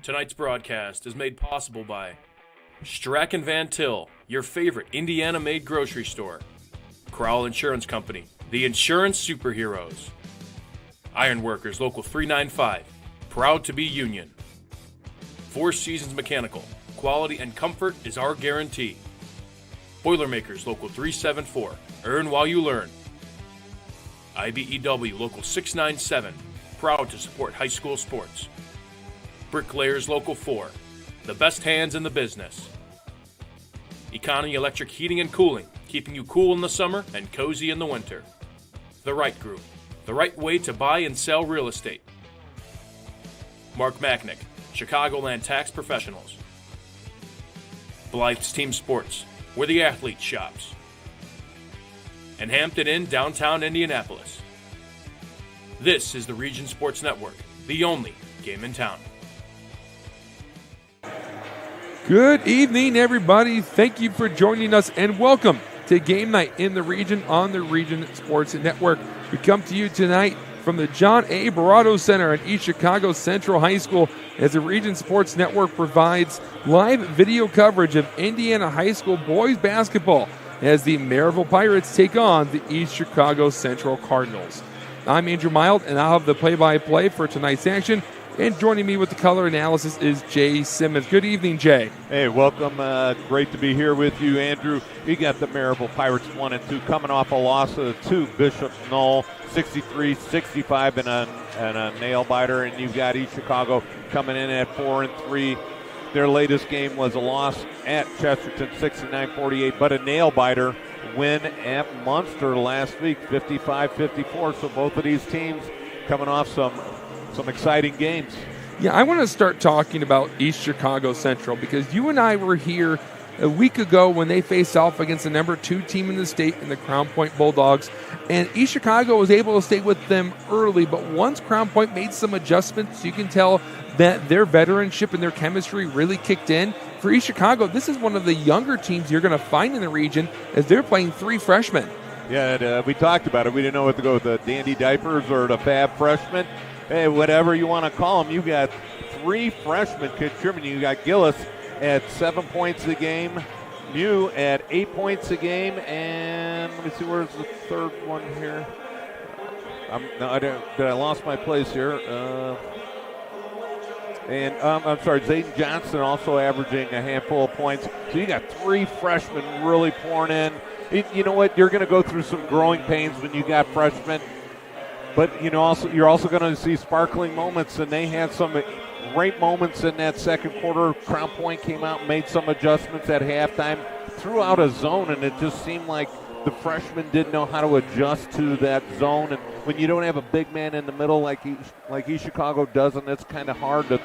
Tonight's broadcast is made possible by Strack & Van Til, your favorite Indiana-made grocery store. Crowell Insurance Company, the insurance superheroes. Ironworkers Local 395, proud to be union. Four Seasons Mechanical, quality and comfort is our guarantee. Boilermakers Local 374, earn while you learn. IBEW Local 697, proud to support high school sports. Bricklayers Local 4, the best hands in the business. Economy Electric Heating and Cooling, keeping you cool in the summer and cozy in the winter. The Right Group, the right way to buy and sell real estate. Mark Macknick, Chicagoland Tax Professionals. Blythe's Team Sports, where the athlete shops. And Hampton Inn, downtown Indianapolis. This is the Region Sports Network, the only game in town. Good evening, everybody. Thank you for joining us, and welcome to Game Night in the Region on the Region Sports Network. We come to you tonight from the John A. Barrato Center at East Chicago Central High School as the Region Sports Network provides live video coverage of Indiana High School boys basketball as the Merrillville Pirates take on the East Chicago Central Cardinals. I'm Andrew Mild, and I'll have the play-by-play for tonight's action. And joining me with the color analysis is Jay Simmons. Good evening, Jay. Hey, welcome. Great to be here with you, Andrew. You got the Merrillville Pirates 1-2 coming off a loss to Bishop Knoll, 63-65 and a nail-biter. And you've got East Chicago coming in at 4-3. Their latest game was a loss at Chesterton, 69-48, but a nail-biter win at Munster last week, 55-54. So both of these teams coming off some exciting games. Yeah, I want to start talking about East Chicago Central because you and I were here a week ago when they faced off against the number 2 team in the state in the Crown Point Bulldogs, and East Chicago was able to stay with them early, but once Crown Point made some adjustments, you can tell that their veteranship and their chemistry really kicked in. For East Chicago, this is one of the younger teams you're going to find in the region as they're playing 3 freshmen. Yeah, we talked about it. We didn't know what to go with, the dandy diapers or the fab freshmen. Hey, whatever you want to call them, you got 3 freshmen contributing. You got Gillis at 7 points a game, Mew at 8 points a game, and let me see, where's the third one here? I lost my place here? I'm sorry, Zayden Johnson also averaging a handful of points. So you got 3 freshmen really pouring in. You know what? You're going to go through some growing pains when you got freshmen. But you're also going to see sparkling moments, and they had some great moments in that second quarter. Crown Point came out and made some adjustments at halftime, threw out a zone, and it just seemed like the freshmen didn't know how to adjust to that zone. And when you don't have a big man in the middle like East Chicago doesn't, it's kind of hard to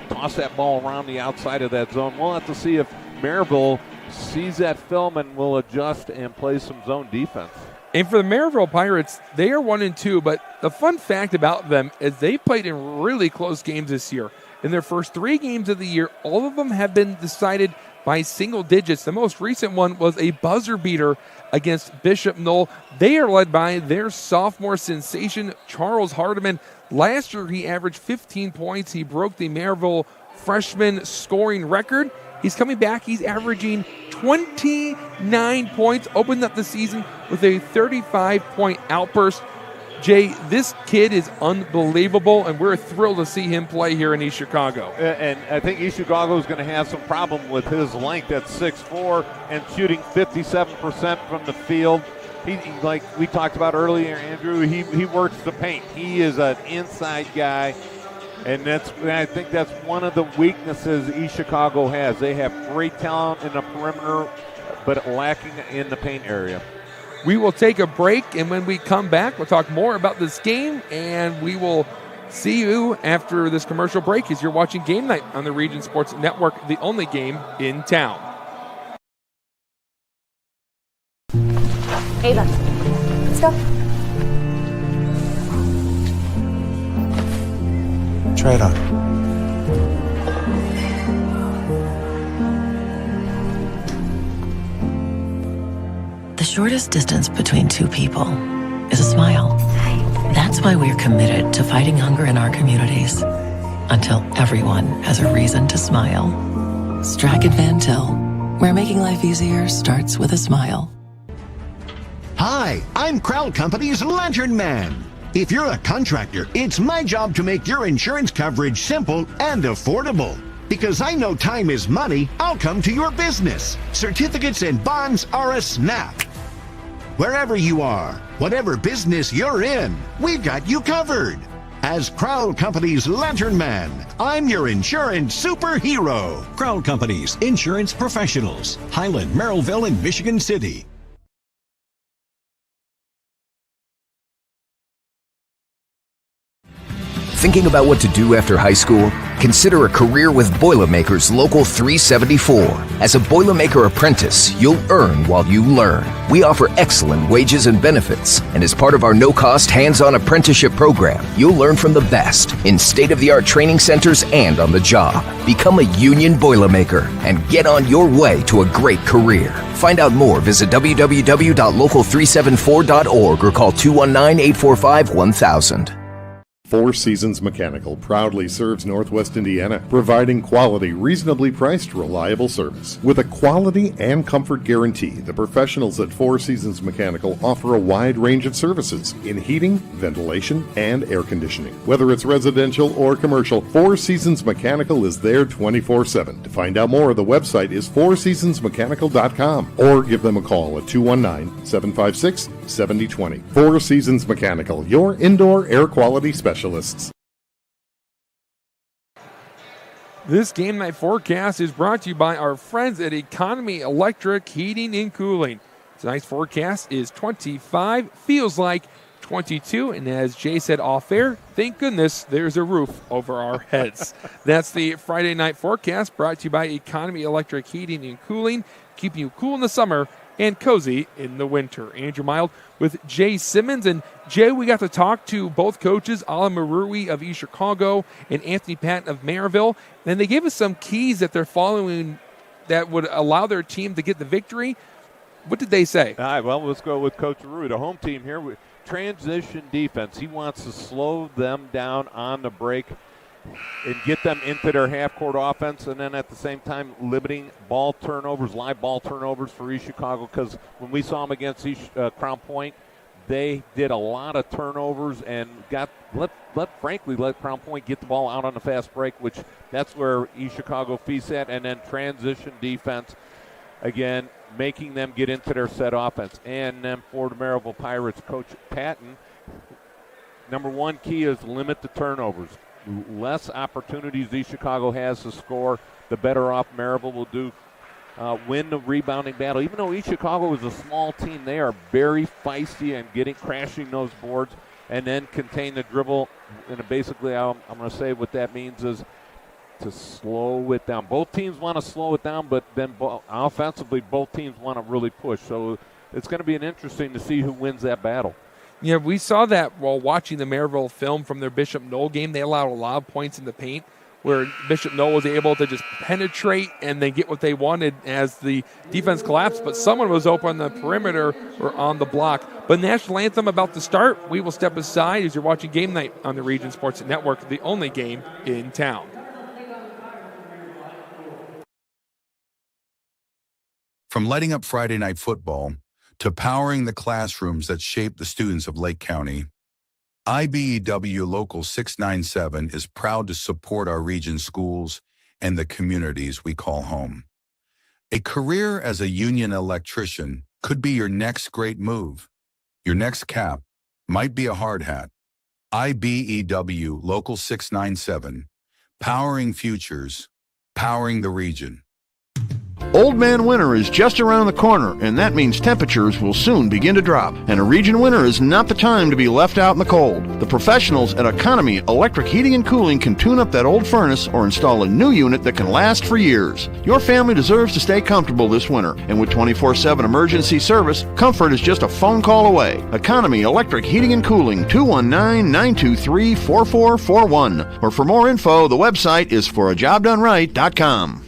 toss that ball around the outside of that zone. We'll have to see if Merrillville sees that film and will adjust and play some zone defense. And for the Merrillville Pirates, they are 1-2, but the fun fact about them is they played in really close games this year. In their first 3 games of the year, all of them have been decided by single digits. The most recent one was a buzzer beater against Bishop Knoll. They are led by their sophomore sensation, Charles Hardiman. Last year, he averaged 15 points. He broke the Merrillville freshman scoring record. He's coming back. He's averaging 29 points, opened up the season with a 35-point outburst. Jay, this kid is unbelievable, and we're thrilled to see him play here in East Chicago. And I think East Chicago is going to have some problem with his length at 6'4" and shooting 57% from the field. He, like we talked about earlier, Andrew, he works the paint. He is an inside guy. And I think that's one of the weaknesses East Chicago has. They have great talent in the perimeter, but lacking in the paint area. We will take a break, and when we come back, we'll talk more about this game, and we will see you after this commercial break as you're watching Game Night on the Region Sports Network, the only game in town. Ava, let's go. Try it on. The shortest distance between 2 people is a smile. That's why we're committed to fighting hunger in our communities. until everyone has a reason to smile. Strack and Van Til, where making life easier starts with a smile. Hi, I'm Crowell Company's Lantern Man. If you're a contractor, it's my job to make your insurance coverage simple and affordable. Because I know time is money, I'll come to your business. Certificates and bonds are a snap. Wherever you are, whatever business you're in, we've got you covered. As Crowell Company's Lantern Man, I'm your insurance superhero. Crowell Companies, insurance professionals. Highland, Merrillville, and Michigan City. Thinking about what to do after high school? Consider a career with Boilermakers Local 374. As a Boilermaker apprentice, you'll earn while you learn. We offer excellent wages and benefits, and as part of our no-cost hands-on apprenticeship program, you'll learn from the best in state-of-the-art training centers and on the job. Become a union Boilermaker and get on your way to a great career. Find out more, visit www.local374.org or call 219-845-1000. Four Seasons Mechanical proudly serves Northwest Indiana, providing quality, reasonably priced, reliable service. With a quality and comfort guarantee, the professionals at Four Seasons Mechanical offer a wide range of services in heating, ventilation, and air conditioning. Whether it's residential or commercial, Four Seasons Mechanical is there 24/7. To find out more, the website is fourseasonsmechanical.com or give them a call at 219-756-7020. Four Seasons Mechanical, your indoor air quality specialist. This game night forecast is brought to you by our friends at Economy Electric Heating and Cooling. Tonight's forecast is 25, feels like 22, and as Jay said off air, thank goodness there's a roof over our heads. That's the Friday night forecast brought to you by Economy Electric Heating and Cooling, keeping you cool in the summer and cozy in the winter. Andrew Mild with Jay Simmons. And Jay, we got to talk to both coaches, Alan Marui of East Chicago and Anthony Patton of Merrillville. And they gave us some keys that they're following that would allow their team to get the victory. What did they say? All right, well, let's go with Coach Marui, the home team here. Transition defense. He wants to slow them down on the break and get them into their half-court offense, and then at the same time limiting ball turnovers, live ball turnovers for East Chicago, because when we saw them against Crown Point, they did a lot of turnovers and let Crown Point get the ball out on the fast break, which that's where East Chicago feasts at, and then transition defense, again, making them get into their set offense. And then for the Merrillville Pirates, Coach Patton, number one key is limit the turnovers. Less opportunities East Chicago has to score, the better off Merrillville will do. Win the rebounding battle. Even though East Chicago is a small team, they are very feisty and crashing those boards, and then contain the dribble. And basically, I'm going to say what that means is to slow it down. Both teams want to slow it down, but then offensively, both teams want to really push. So it's going to be interesting to see who wins that battle. Yeah, we saw that while watching the Merrillville film from their Bishop Knoll game. They allowed a lot of points in the paint where Bishop Knoll was able to just penetrate and then get what they wanted as the defense collapsed. But someone was open on the perimeter or on the block. But national anthem about to start. We will step aside as you're watching Game Night on the Region Sports Network, the only game in town. From lighting up Friday night football to powering the classrooms that shape the students of Lake County, IBEW Local 697 is proud to support our region schools and the communities we call home. A career as a union electrician could be your next great move. Your next cap might be a hard hat. IBEW Local 697, powering futures, powering the region. Old Man Winter is just around the corner, and that means temperatures will soon begin to drop. And a region winter is not the time to be left out in the cold. The professionals at Economy Electric Heating and Cooling can tune up that old furnace or install a new unit that can last for years. Your family deserves to stay comfortable this winter, and with 24/7 emergency service, comfort is just a phone call away. Economy Electric Heating and Cooling, 219-923-4441. Or for more info, the website is forajobdoneright.com.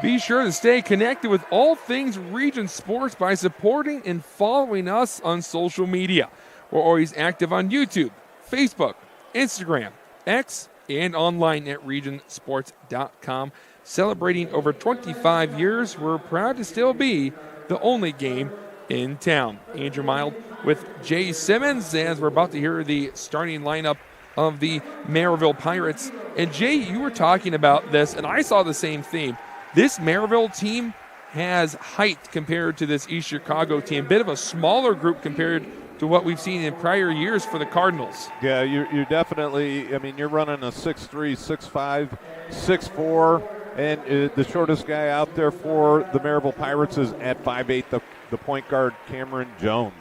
Be sure to stay connected with all things Region Sports by supporting and following us on social media. We're always active on YouTube, Facebook, Instagram, X, and online at regionsports.com. Celebrating over 25 years, we're proud to still be the only game in town. Andrew Mild with Jay Simmons as we're about to hear the starting lineup of the Merrillville Pirates. And Jay, you were talking about this, and I saw the same theme. This Merrillville team has height compared to this East Chicago team. Bit of a smaller group compared to what we've seen in prior years for the Cardinals. Yeah, you're definitely, you're running a 6'3", 6'5", 6'4", and the shortest guy out there for the Merrillville Pirates is at 5'8", the point guard, Cameron Jones.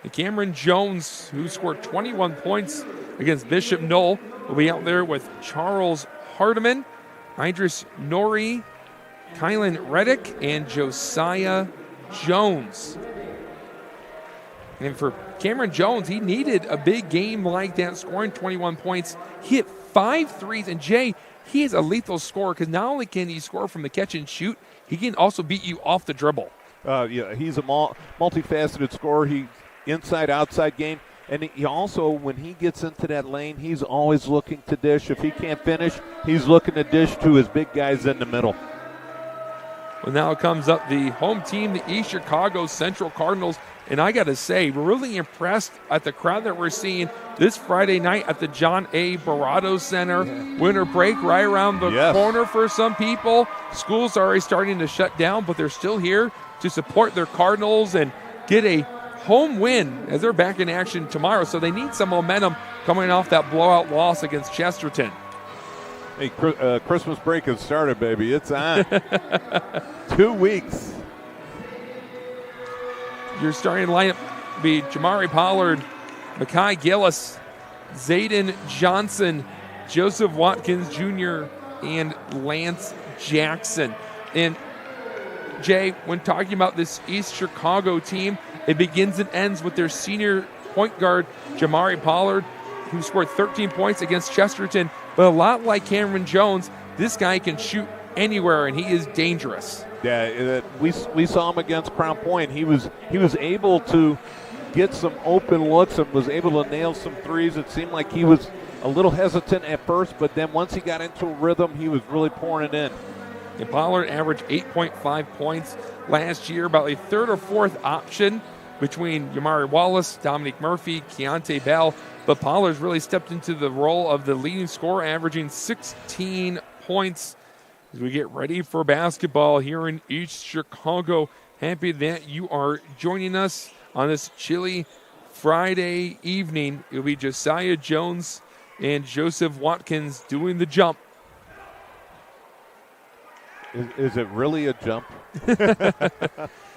And Cameron Jones, who scored 21 points against Bishop Knoll, will be out there with Charles Hardiman, Idris Nori, Kylan Reddick, and Josiah Jones. And for Cameron Jones, he needed a big game like that, scoring 21 points. He hit 5 threes. And Jay, he is a lethal scorer because not only can he score from the catch and shoot, he can also beat you off the dribble. Yeah, he's a multifaceted scorer. He inside, outside game. And he also, when he gets into that lane, he's always looking to dish. If he can't finish, he's looking to dish to his big guys in the middle. Well, now comes up the home team, the East Chicago Central Cardinals. And I got to say, we're really impressed at the crowd that we're seeing this Friday night at the John A. Barado Center. Winter break right around the corner for some people. Schools are already starting to shut down, but they're still here to support their Cardinals and get a home win as they're back in action tomorrow. So they need some momentum coming off that blowout loss against Chesterton. Hey, Christmas break has started, baby. It's on. 2 weeks. Your starting lineup will be Jamari Pollard, Makai Gillis, Zayden Johnson, Joseph Watkins Jr., and Lance Jackson. And Jay, when talking about this East Chicago team, it begins and ends with their senior point guard, Jamari Pollard, who scored 13 points against Chesterton. But a lot like Cameron Jones, this guy can shoot anywhere, and he is dangerous. Yeah, we saw him against Crown Point. He was able to get some open looks and was able to nail some threes. It seemed like he was a little hesitant at first, but then once he got into a rhythm, he was really pouring it in. And Pollard averaged 8.5 points last year, about a third or fourth option between Yamari Wallace, Dominique Murphy, Keontae Bell. But Pollard's really stepped into the role of the leading scorer, averaging 16 points as we get ready for basketball here in East Chicago. Happy that you are joining us on this chilly Friday evening. It'll be Josiah Jones and Joseph Watkins doing the jump. Is it really a jump?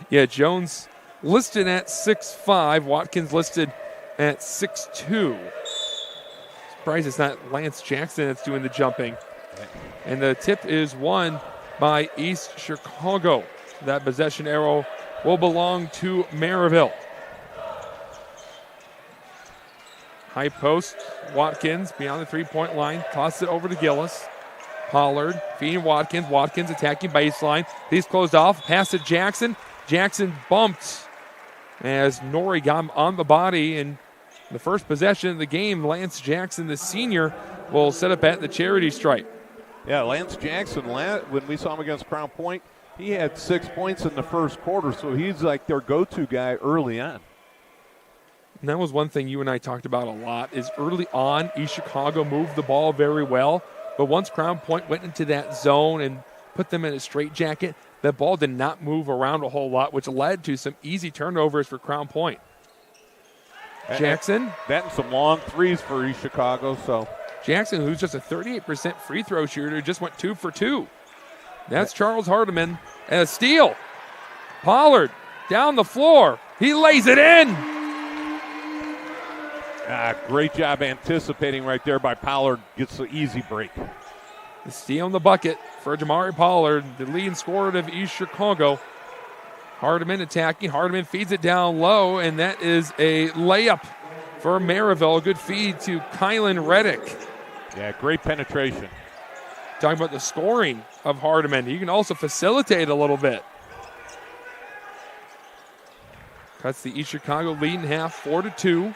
Yeah, Jones listed at 6'5", Watkins listed at 6'2". Surprised it's not Lance Jackson that's doing the jumping. And the tip is won by East Chicago. That possession arrow will belong to Merrillville. High post, Watkins beyond the three-point line, tosses it over to Gillis. Pollard feeding Watkins. Watkins attacking baseline. He's closed off. Pass to Jackson. Jackson bumped as Nori got him on the body. And the first possession of the game, Lance Jackson, the senior, will set up at the charity stripe. Yeah, Lance Jackson, when we saw him against Crown Point, he had 6 points in the first quarter, so he's like their go-to guy early on. And that was one thing you and I talked about a lot, is early on, East Chicago moved the ball very well. But once Crown Point went into that zone and put them in a straitjacket, the ball did not move around a whole lot, which led to some easy turnovers for Crown Point. Jackson. That and some long threes for East Chicago. So Jackson, who's just a 38% free throw shooter, just went 2 for 2. That's Charles Hardiman. And a steal. Pollard down the floor. He lays it in. Great job anticipating right there by Pollard. Gets the easy break. The steal in the bucket for Jamari Pollard, the leading scorer of East Chicago. Hardiman attacking. Hardiman feeds it down low, and that is a layup for Merrillville. Good feed to Kylan Reddick. Yeah, great penetration. Talking about the scoring of Hardiman. He can also facilitate a little bit. Cuts the East Chicago lead in half, 4-2.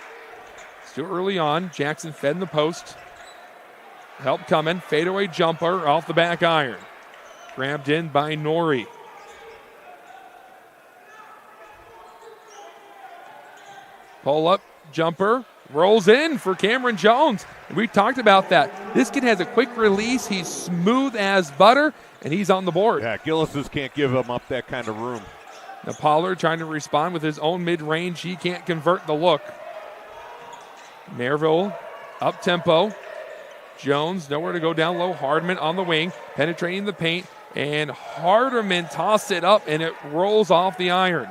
Still early on. Jackson fed in the post. Help coming. Fadeaway jumper off the back iron. Grabbed in by Norrie. Pull-up jumper. Rolls in for Cameron Jones. We talked about that. This kid has a quick release. He's smooth as butter, and he's on the board. Yeah, Gillis can't give him up that kind of room. Now Pollard trying to respond with his own mid-range. He can't convert the look. Merrillville up-tempo. Jones nowhere to go down low. Hardiman on the wing, penetrating the paint, and Hardiman tossed it up, and it rolls off the iron.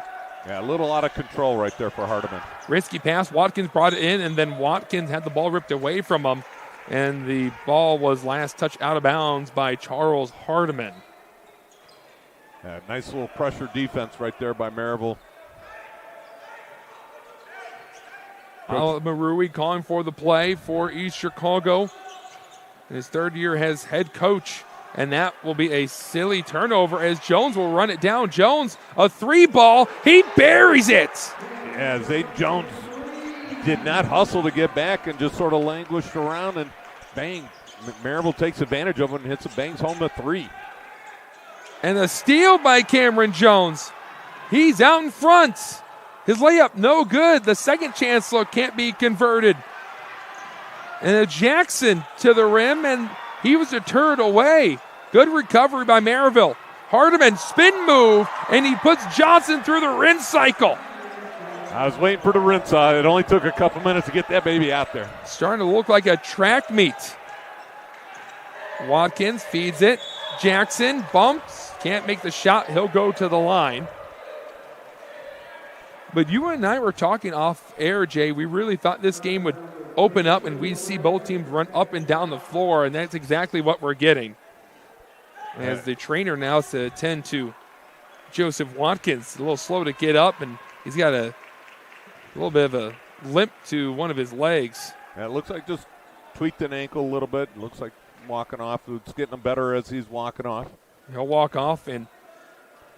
Yeah, a little out of control right there for Hardiman. Risky pass. Watkins brought it in, and then Watkins had the ball ripped away from him, and the ball was last touched out of bounds by Charles Hardiman. Yeah, nice little pressure defense right there by Merrillville. Marui calling for the play for East Chicago. In his third year as head coach, and that will be a silly turnover as Jones will run it down. Jones, a three ball. He buries it. Yeah, Zayden Jones did not hustle to get back and just sort of languished around, and bang. Merrillville takes advantage of it and hits it, bangs home a three. And a steal by Cameron Jones. He's out in front. His layup, no good. The second chance look can't be converted. And a Jackson to the rim, and he was deterred away. Good recovery by Merrillville. Hardiman, spin move, and he puts Johnson through the rinse cycle. I was waiting for the rinse out. It only took a couple minutes to get that baby out there. Starting to look like a track meet. Watkins feeds it. Jackson bumps. Can't make the shot. He'll go to the line. But you and I were talking off air, Jay. We really thought this game would open up and we'd see both teams run up and down the floor, and that's exactly what we're getting. As the trainer now to attend to Joseph Watkins. A little slow to get up, and he's got a little bit of a limp to one of his legs. Yeah, it looks like just tweaked an ankle a little bit. It looks like walking off. It's getting him better as he's walking off. He'll walk off, and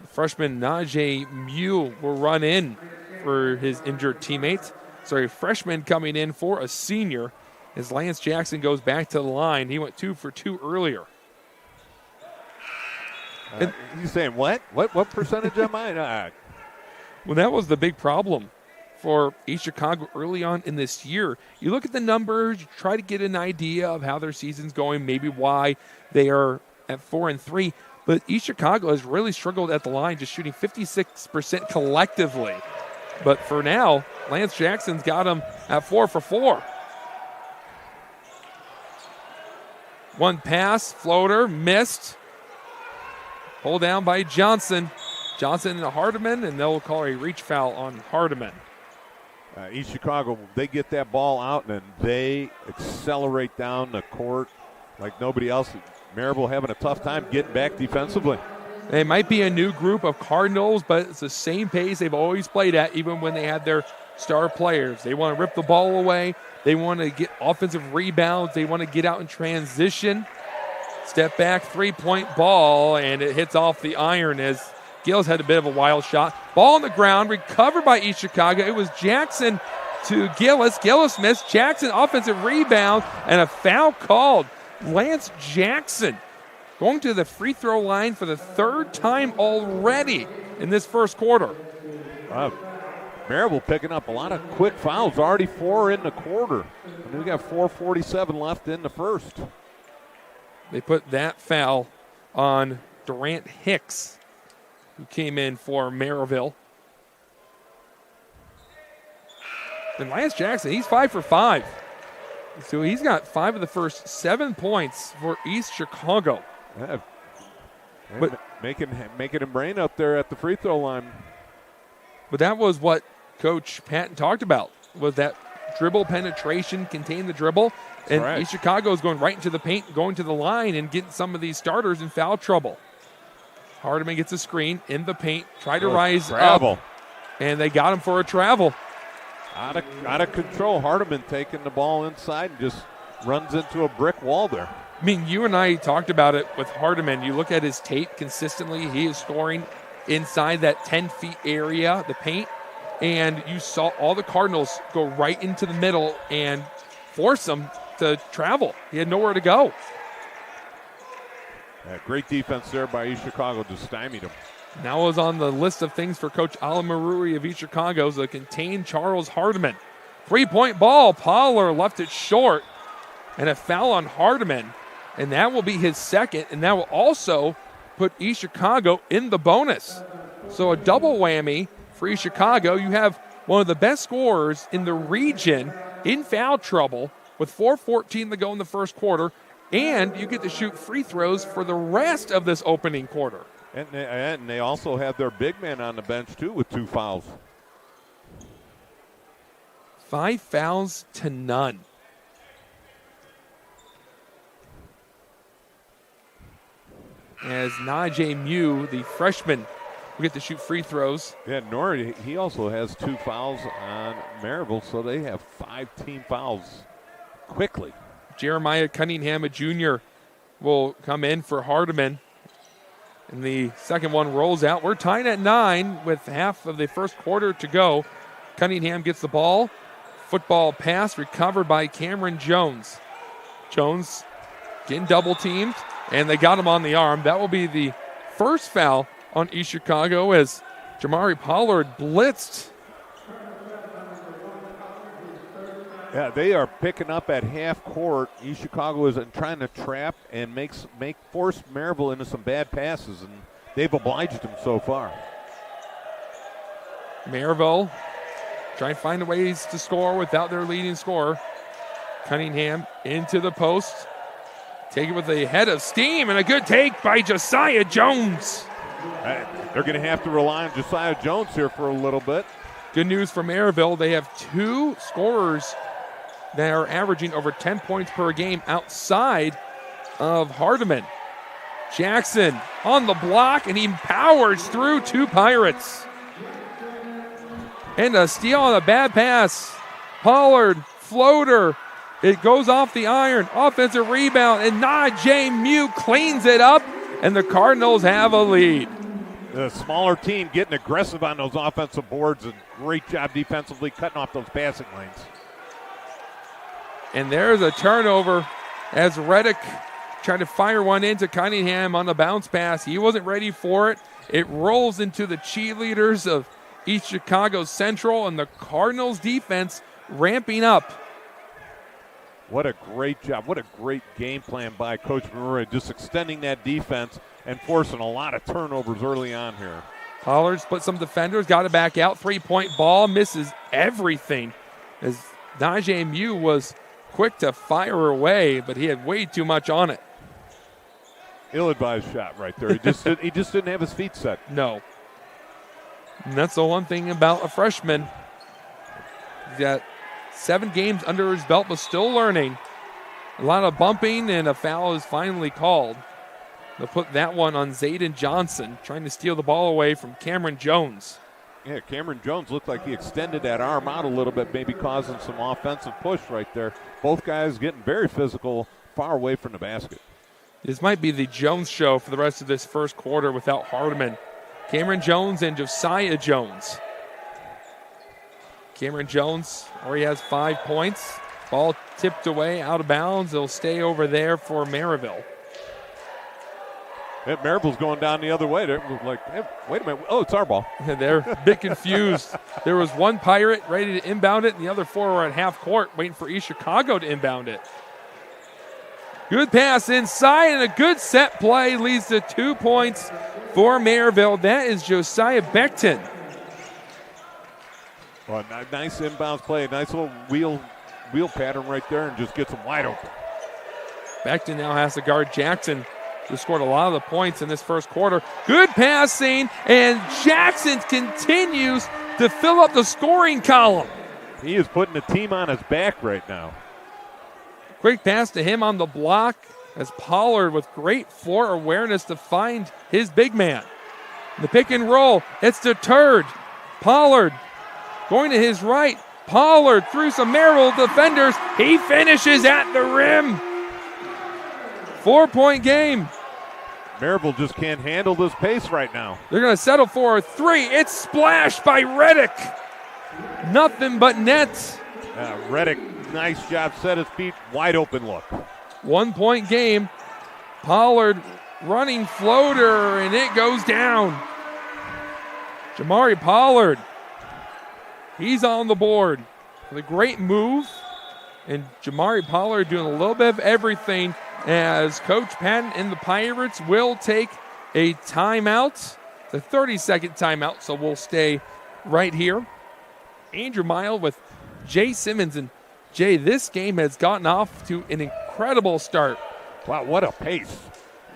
freshman Najee Mule will run in for his injured teammate. Sorry, freshman coming in for a senior as Lance Jackson goes back to the line. He went 2 for 2 earlier. You saying what? What percentage am I? Well, that was the big problem for East Chicago early on in this year. You look at the numbers, you try to get an idea of how their season's going, maybe why they are at 4-3. But East Chicago has really struggled at the line, just shooting 56% collectively. But for now, Lance Jackson's got him at 4 for 4. One pass, floater, missed. Pulled down by Johnson. Johnson and Hardiman, and they'll call a reach foul on Hardiman. East Chicago, they get that ball out, and they accelerate down the court like nobody else. Merrillville having a tough time getting back defensively. They might be a new group of Cardinals, but it's the same pace they've always played at, even when they had their star players. They want to rip the ball away. They want to get offensive rebounds. They want to get out in transition. Step back, three-point ball, and it hits off the iron as Gills had a bit of a wild shot. Ball on the ground, recovered by East Chicago. It was Jackson to Gillis. Gillis missed. Jackson, offensive rebound, and a foul called. Lance Jackson going to the free throw line for the third time already in this first quarter. Merrillville picking up a lot of quick fouls, already 4 in the quarter. And we got 4:47 left in the first. They put that foul on Durant Hicks, who came in for Merrillville. And Lance Jackson, he's 5 for 5. So he's got 5 of the first 7 points for East Chicago. Yeah. But making him rain up there at the free throw line. But that was what Coach Patton talked about, was that dribble penetration, contain the dribble. And right. East Chicago is going right into the paint, going to the line, and getting some of these starters in foul trouble. Hardiman gets a screen in the paint, try to rise up, and they got him for a travel. Out of control. Hardiman taking the ball inside and just runs into a brick wall there. I mean, you and I talked about it with Hardiman. You look at his tape consistently, he is scoring inside that 10 feet area, the paint, and you saw all the Cardinals go right into the middle and force him to travel. He had nowhere to go. Yeah, great defense there by East Chicago to stymie him. Now was on the list of things for Coach Alamarui of East Chicago to contain Charles Hardiman. 3-point ball. Pollard left it short, and a foul on Hardiman, and that will be his second, and that will also put East Chicago in the bonus. So a double whammy for East Chicago. You have one of the best scorers in the region in foul trouble with 4:14 to go in the first quarter, and you get to shoot free throws for the rest of this opening quarter. And they also have their big man on the bench, too, with 2 fouls. 5 fouls to none. As Najee Mew, the freshman, will get to shoot free throws. Yeah, Nori, he also has 2 fouls on Merrillville, so they have 5 team fouls quickly. Jeremiah Cunningham, a junior, will come in for Hardiman. And the second one rolls out. We're tied at 9 with half of the first quarter to go. Cunningham gets the ball. Football pass recovered by Cameron Jones. Jones getting double teamed, and they got him on the arm. That will be the first foul on East Chicago as Jamari Pollard blitzed. Yeah, they are picking up at half court. East Chicago is trying to trap and force Merrillville into some bad passes, and they've obliged them so far. Merrillville trying to find ways to score without their leading scorer. Cunningham into the post. Take it with a head of steam and a good take by Josiah Jones. They're going to have to rely on Josiah Jones here for a little bit. Good news for Merrillville. They have 2 scorers that are averaging over 10 points per game outside of Hardiman. Jackson on the block, and he powers through 2 Pirates. And a steal on a bad pass. Pollard, floater. It goes off the iron. Offensive rebound, and Najee Mew cleans it up, and the Cardinals have a lead. The smaller team getting aggressive on those offensive boards, and great job defensively cutting off those passing lanes. And there's a turnover as Reddick tried to fire one into Cunningham on the bounce pass. He wasn't ready for it. It rolls into the cheerleaders of East Chicago Central, and the Cardinals defense ramping up. What a great job. What a great game plan by Coach Murray, just extending that defense and forcing a lot of turnovers early on here. Pollard split some defenders, got it back out. 3-point ball, misses everything as Najee Mew was quick to fire away, but he had way too much on it. Ill-advised shot right there. He just didn't have his feet set. No. And that's the one thing about a freshman. He's got 7 games under his belt, but still learning. A lot of bumping, and a foul is finally called. They'll put that one on Zayden Johnson, trying to steal the ball away from Cameron Jones. Yeah, Cameron Jones looked like he extended that arm out a little bit, maybe causing some offensive push right there. Both guys getting very physical, far away from the basket. This might be the Jones show for the rest of this first quarter without Hardiman. Cameron Jones and Josiah Jones. Cameron Jones already has 5 points. Ball tipped away, out of bounds. It'll stay over there for Merrillville. Yeah, Merrillville's going down the other way. They're like, hey, wait a minute. Oh, it's our ball. They're a bit confused. There was one Pirate ready to inbound it, and the other 4 were at half court waiting for East Chicago to inbound it. Good pass inside, and a good set play leads to 2 points for Merrillville. That is Josiah Beckton. Well, nice inbounds play, nice little wheel pattern right there, and just gets them wide open. Beckton now has to guard Jackson, who scored a lot of the points in this first quarter. Good passing, and Jackson continues to fill up the scoring column. He is putting the team on his back right now. Quick pass to him on the block as Pollard with great floor awareness to find his big man. The pick and roll, it's deterred. Pollard going to his right. Pollard through some Merrill defenders. He finishes at the rim. 4-point game. Merrillville just can't handle this pace right now. They're going to settle for a 3. It's splashed by Reddick. Nothing but net. Reddick, nice job, set his feet, wide open look. 1-point game. Pollard running floater, and it goes down. Jamari Pollard, he's on the board with a great move. And Jamari Pollard doing a little bit of everything as Coach Patton and the Pirates will take a timeout. It's a 30-second timeout, so we'll stay right here. Andrew Mile with Jay Simmons. And Jay, this game has gotten off to an incredible start. Wow, what a pace.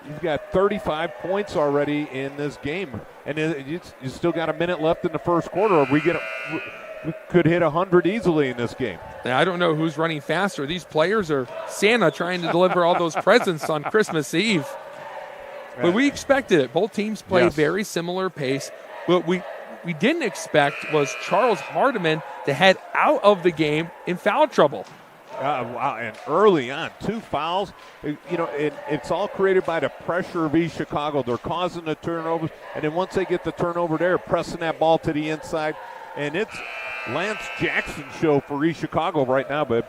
You've got 35 points already in this game. And you still got a minute left in the first quarter. We could hit 100 easily in this game. Now, I don't know who's running faster. These players are Santa trying to deliver all those presents on Christmas Eve. But we expected it. Both teams played very similar pace. What we didn't expect was Charles Hardiman to head out of the game in foul trouble. Wow, and early on, 2 fouls. It's all created by the pressure of East Chicago. They're causing the turnovers, and then once they get the turnover, they're pressing that ball to the inside. And it's Lance Jackson's show for East Chicago right now, babe.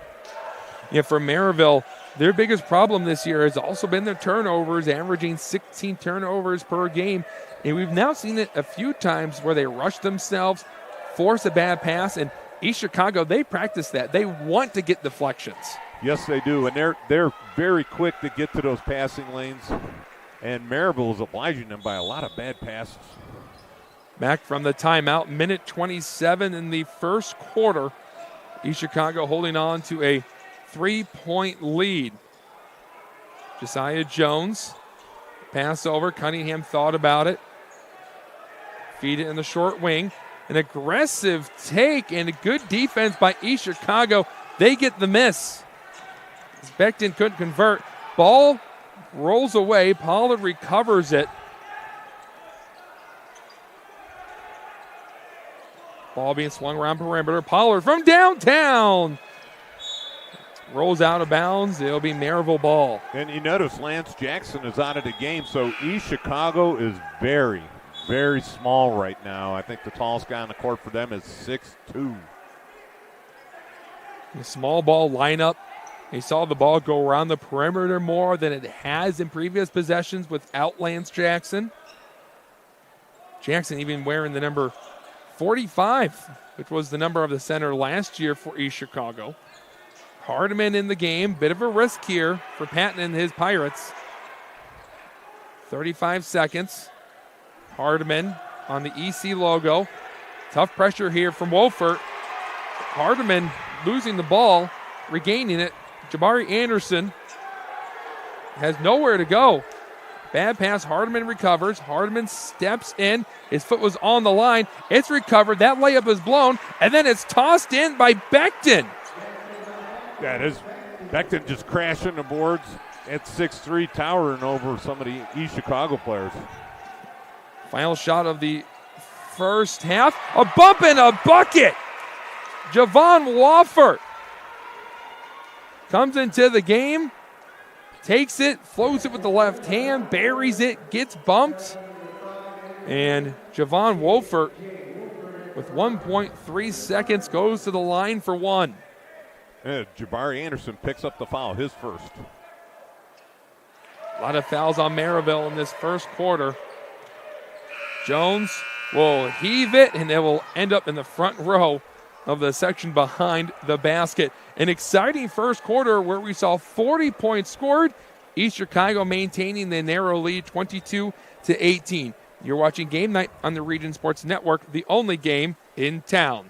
Yeah, for Merrillville, their biggest problem this year has also been their turnovers, averaging 16 turnovers per game. And we've now seen it a few times where they rush themselves, force a bad pass, and East Chicago, they practice that. They want to get deflections. Yes, they do, and they're very quick to get to those passing lanes. And Merrillville is obliging them by a lot of bad passes. Back from the timeout, minute 27 in the first quarter. East Chicago holding on to a 3-point lead. Josiah Jones, pass over. Cunningham thought about it. Feed it in the short wing. An aggressive take and a good defense by East Chicago. They get the miss. Beckton couldn't convert. Ball rolls away. Pollard recovers it. Ball being swung around perimeter. Pollard from downtown. Rolls out of bounds. It'll be Merrillville ball. And you notice Lance Jackson is out of the game, so East Chicago is very, very small right now. I think the tallest guy on the court for them is 6'2". The small ball lineup. You saw the ball go around the perimeter more than it has in previous possessions without Lance Jackson. Jackson even wearing the number 45, which was the number of the center last year for East Chicago. Hardiman in the game. Bit of a risk here for Patton and his Pirates. 35 seconds. Hardiman on the EC logo. Tough pressure here from Wolfert. Hardiman losing the ball, regaining it. Jabari Anderson has nowhere to go. Bad pass. Hardiman recovers. Hardiman steps in. His foot was on the line. It's recovered. That layup is blown, and then it's tossed in by Beckton. That is Beckton just crashing the boards at 6'3", towering over some of the East Chicago players. Final shot of the first half. A bump and a bucket. Javon Wofford comes into the game, takes it, floats it with the left hand, buries it, gets bumped. And Javon Wofford, with 1.3 seconds, goes to the line for one. And Jabari Anderson picks up the foul, his first. A lot of fouls on Merrillville in this first quarter. Jones will heave it, and it will end up in the front row of the section behind the basket. An exciting first quarter where we saw 40 points scored. East Chicago maintaining the narrow lead, 22-18. You're watching Game Night on the Region Sports Network, the only game in town.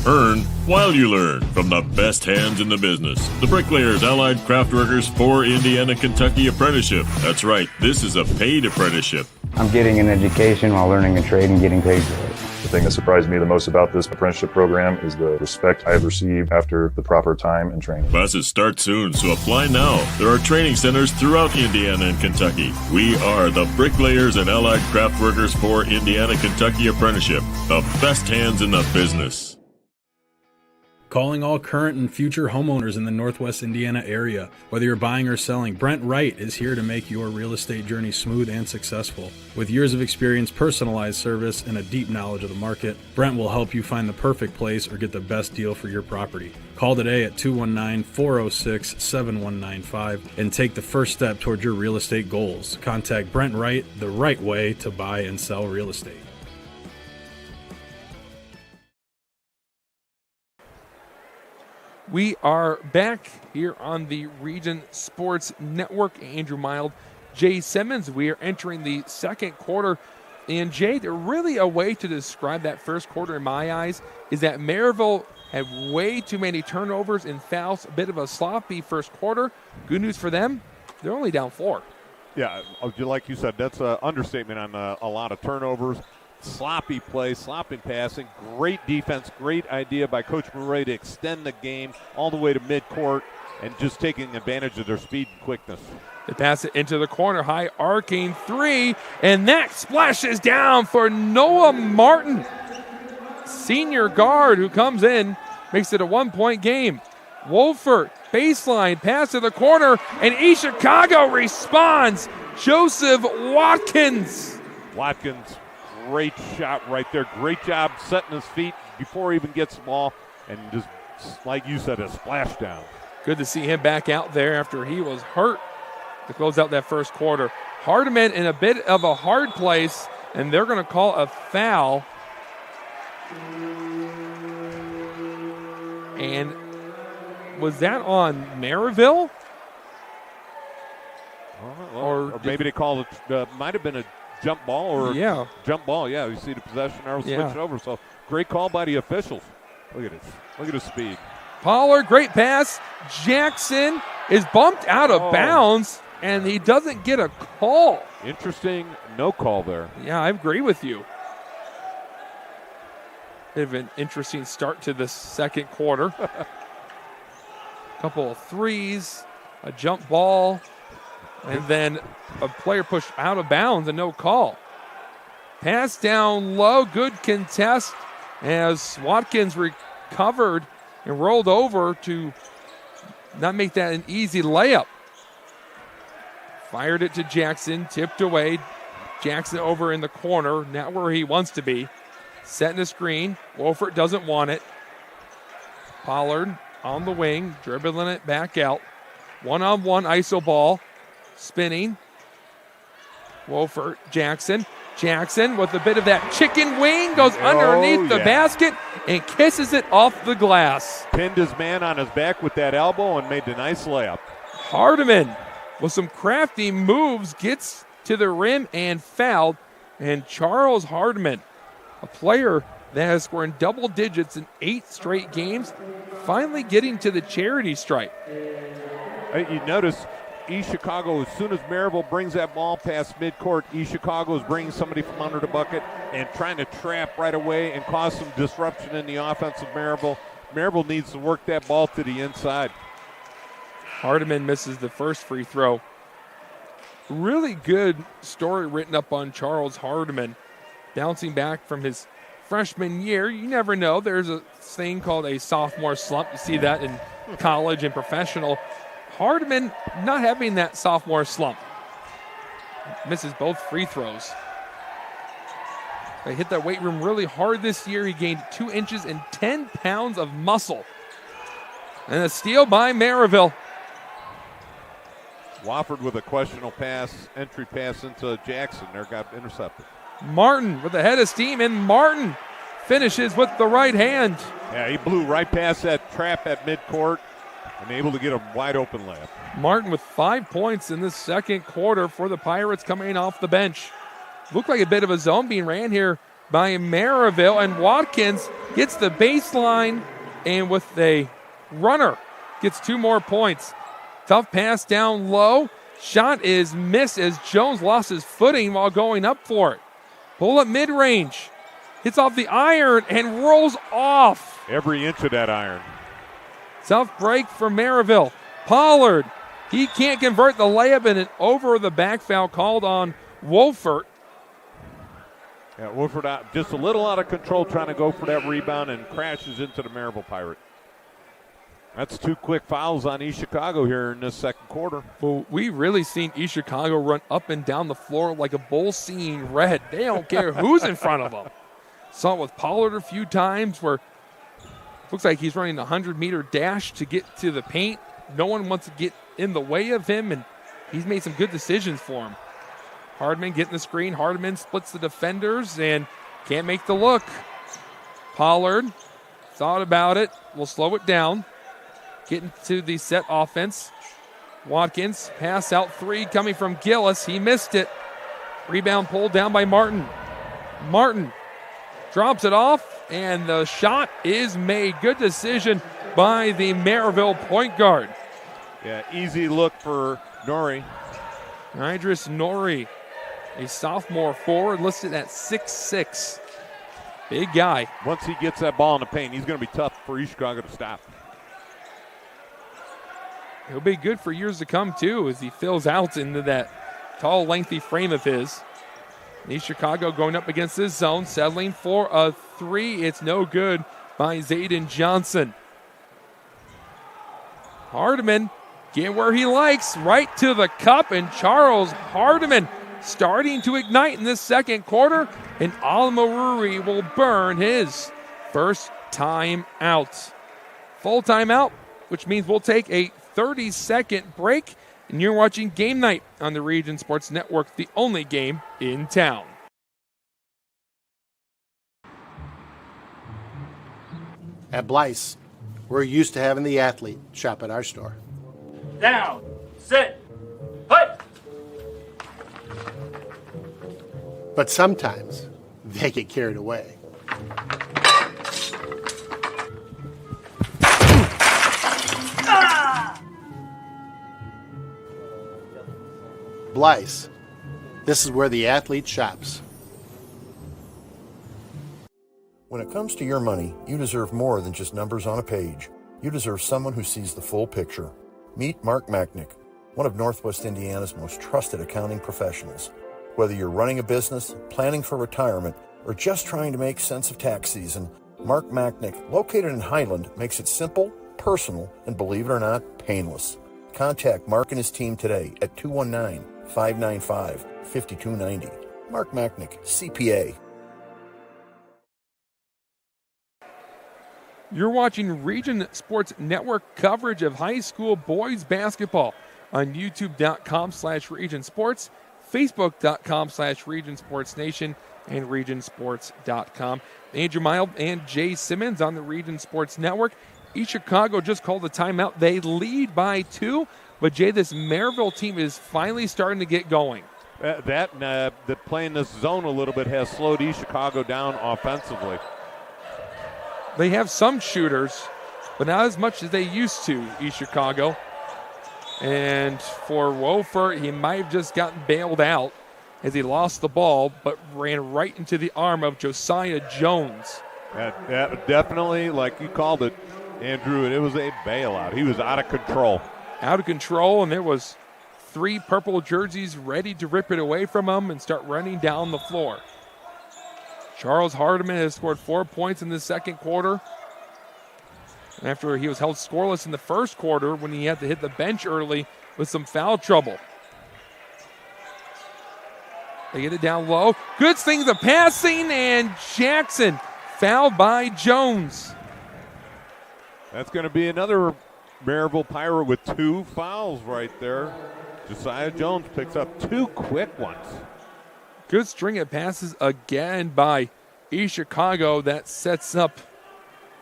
Earn while you learn from the best hands in the business. The Bricklayers Allied Craft Workers for Indiana, Kentucky Apprenticeship. That's right, this is a paid apprenticeship. I'm getting an education while learning a trade and getting paid for it. The thing that surprised me the most about this apprenticeship program is the respect I have received after the proper time and training. Classes start soon, so apply now. There are training centers throughout Indiana and Kentucky. We are the Bricklayers and Allied Craft Workers for Indiana, Kentucky Apprenticeship. The best hands in the business. Calling all current and future homeowners in the Northwest Indiana area. Whether you're buying or selling, Brent Wright is here to make your real estate journey smooth and successful. With years of experience, personalized service, and a deep knowledge of the market, Brent will help you find the perfect place or get the best deal for your property. Call today at 219-406-7195 and take the first step toward your real estate goals. Contact Brent Wright, the right way to buy and sell real estate. We are back here on the Region Sports Network. Andrew Mild, Jay Simmons. We are entering the second quarter. And Jay, really a way to describe that first quarter in my eyes is that Merrillville had way too many turnovers and fouls. A bit of a sloppy first quarter. Good news for them, they're only down 4. Yeah, like you said, that's an understatement on a lot of turnovers. Sloppy play, sloppy passing, great defense, great idea by Coach Murray to extend the game all the way to midcourt and just taking advantage of their speed and quickness. They pass it into the corner, high arcing 3, and that splashes down for Noah Martin. Senior guard who comes in, makes it a 1-point game. Wolfert, baseline, pass to the corner, and East Chicago responds. Joseph Watkins. Great shot right there. Great job setting his feet before he even gets the ball. And just, like you said, a splashdown. Good to see him back out there after he was hurt to close out that first quarter. Hardiman in a bit of a hard place, and they're going to call a foul. And was that on Merrillville? Or maybe they called it, might have been a jump ball or jump ball. Yeah, you see the possession arrow switch over. So great call by the officials. Look at it. Look at his speed. Pollard, great pass. Jackson is bumped out of bounds, and he doesn't get a call. Interesting no call there. Yeah, I agree with you. Bit of an interesting start to the second quarter. Couple of threes, a jump ball, and then a player pushed out of bounds and no call. Pass down low, good contest as Watkins recovered and rolled over to not make that an easy layup. Fired it to Jackson, tipped away. Jackson over in the corner, not where he wants to be. Setting the screen. Wolfert doesn't want it. Pollard on the wing, dribbling it back out. One-on-one iso ball. Spinning. Wolfert, Jackson. Jackson with a bit of that chicken wing goes underneath the basket and kisses it off the glass. Pinned his man on his back with that elbow and made the nice layup. Hardiman with some crafty moves gets to the rim and fouled. And Charles Hardiman, a player that has scored in double digits in 8 straight games, finally getting to the charity stripe. You notice East Chicago, as soon as Merrillville brings that ball past midcourt, East Chicago is bringing somebody from under the bucket and trying to trap right away and cause some disruption in the offense of Merrillville. Merrillville needs to work that ball to the inside. Hardiman misses the first free throw. Really good story written up on Charles Hardiman. Bouncing back from his freshman year. You never know. There's a thing called a sophomore slump. You see that in college and professional. Hardiman not having that sophomore slump. Misses both free throws. They hit that weight room really hard this year. He gained 2 inches and 10 pounds of muscle. And a steal by Merrillville. Wofford with a questionable pass, entry pass into Jackson. There got intercepted. Martin with the head of steam, and Martin finishes with the right hand. Yeah, he blew right past that trap at midcourt and able to get a wide open layup. Martin with 5 points in the second quarter for the Pirates coming off the bench. Looked like a bit of a zone being ran here by Merrillville, and Watkins gets the baseline and with a runner gets 2 more points. Tough pass down low. Shot is missed as Jones lost his footing while going up for it. Pull up mid-range. Hits off the iron and rolls off. Every inch of that iron. Tough break for Merrillville. Pollard, he can't convert the layup, and an over-the-back foul called on Wolfert. Yeah, Wolfert just a little out of control trying to go for that rebound and crashes into the Merrillville Pirate. That's 2 quick fouls on East Chicago here in this second quarter. Well, we really seen East Chicago run up and down the floor like a bull seeing red. They don't care who's in front of them. Saw it with Pollard a few times where it looks like he's running a 100-meter dash to get to the paint. No one wants to get in the way of him, and he's made some good decisions for him. Hardman getting the screen. Hardman splits the defenders and can't make the look. Pollard thought about it. We'll slow it down. Getting to the set offense. Watkins, pass out 3 coming from Gillis. He missed it. Rebound pulled down by Martin. Martin drops it off, and the shot is made. Good decision by the Merrillville point guard. Yeah, easy look for Norrie. Idris Norrie, a sophomore forward, listed at 6'6". Big guy. Once he gets that ball in the paint, he's going to be tough for East Chicago to stop. He'll be good for years to come, too, as he fills out into that tall, lengthy frame of his. East Chicago going up against this zone, settling for a 3. It's no good by Zayden Johnson. Hardiman getting where he likes, right to the cup, and Charles Hardiman starting to ignite in this second quarter, and Alamaruri will burn his first time out. Full timeout, which means we'll take a 30-second break, and you're watching Game Night on the Region Sports Network, the only game in town. At Blyce, we're used to having the athlete shop at our store. Down, sit, put. But sometimes they get carried away. Blyce, this is where the athlete shops. When it comes to your money, you deserve more than just numbers on a page. You deserve someone who sees the full picture. Meet Mark Machnick, one of Northwest Indiana's most trusted accounting professionals. Whether you're running a business, planning for retirement, or just trying to make sense of tax season, Mark Machnick, located in Highland, makes it simple, personal, and believe it or not, painless. Contact Mark and his team today at 219-595-5290. Mark Machnick, CPA. You're watching Region Sports Network coverage of high school boys basketball on youtube.com/Region Sports, facebook.com/Region Sports Nation, and regionsports.com. Andrew Mild and Jay Simmons on the Region Sports Network. East Chicago just called a timeout. They lead by 2, but Jay, this Merrillville team is finally starting to get going. That playing this zone a little bit has slowed East Chicago down offensively. They have some shooters, but not as much as they used to, East Chicago. And for Wofer, he might have just gotten bailed out as he lost the ball, but ran right into the arm of Josiah Jones. That definitely, like you called it, Andrew, it was a bailout. He was out of control. Out of control, and there was 3 purple jerseys ready to rip it away from him and start running down the floor. Charles Hardiman has scored 4 points in the second quarter. After he was held scoreless in the first quarter when he had to hit the bench early with some foul trouble. They get it down low. Good thing the passing, and Jackson fouled by Jones. That's going to be another Merrillville Pirate with 2 fouls right there. Josiah Jones picks up 2 quick ones. Good string of passes again by East Chicago. That sets up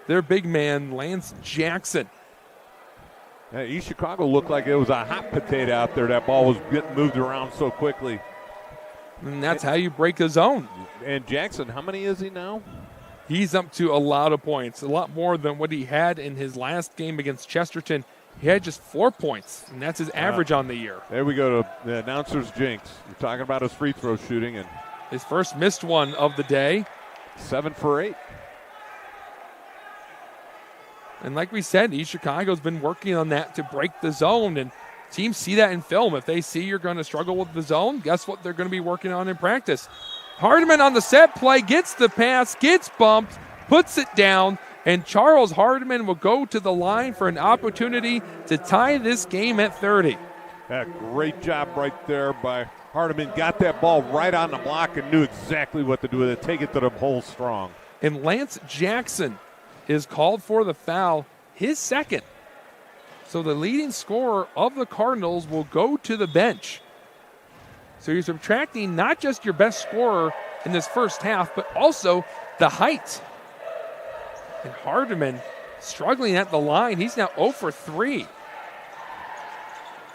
their big man, Lance Jackson. Yeah, East Chicago looked like it was a hot potato out there. That ball was getting moved around so quickly. And that's how you break a zone. And Jackson, how many is he now? He's up to a lot of points, a lot more than what he had in his last game against Chesterton. He had just 4 points, and that's his average on the year. There we go to the announcer's jinx. You're talking about his free throw shooting. And his first missed one of the day. 7 for 8. And like we said, East Chicago's been working on that to break the zone, and teams see that in film. If they see you're going to struggle with the zone, guess what they're going to be working on in practice? Hardiman on the set play, gets the pass, gets bumped, puts it down, And Charles Hardiman will go to the line for an opportunity to tie this game at 30. Great job right there by Hardiman. Got that ball right on the block and knew exactly what to do with it. Take it to the hole strong. And Lance Jackson is called for the foul, his second. So the leading scorer of the Cardinals will go to the bench. So you're subtracting not just your best scorer in this first half, but also the height. And Hardiman struggling at the line. He's now 0 for 3.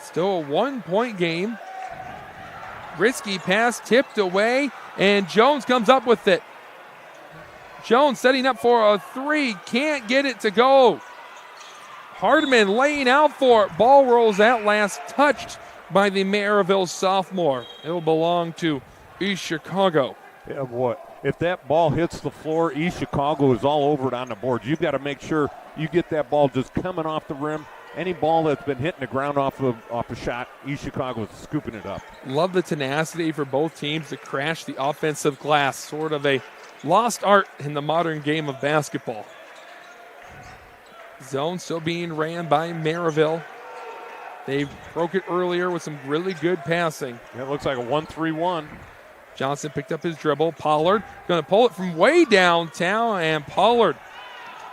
Still a 1-point game. Risky pass tipped away, and Jones comes up with it. Jones setting up for a 3. Can't get it to go. Hardiman laying out for it. Ball rolls out last, touched by the Merrillville sophomore. It will belong to East Chicago. Yeah, what? If that ball hits the floor, East Chicago is all over it on the board. You've got to make sure you get that ball just coming off the rim. Any ball that's been hitting the ground off a shot, East Chicago is scooping it up. Love the tenacity for both teams to crash the offensive glass. Sort of a lost art in the modern game of basketball. Zone still being ran by Merrillville. They broke it earlier with some really good passing. It looks like a 1-3-1. Johnson picked up his dribble. Pollard going to pull it from way downtown, and Pollard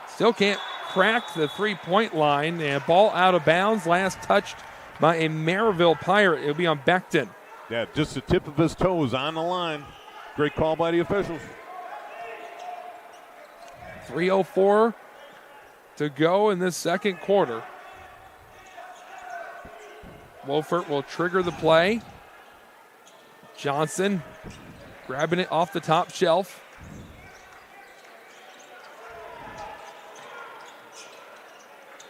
still can't crack the three-point line. And ball out of bounds, last touched by a Merrillville Pirate. It'll be on Becton. Yeah, just the tip of his toes on the line. Great call by the officials. 3:04 to go in this second quarter. Wolfert will trigger the play. Johnson grabbing it off the top shelf.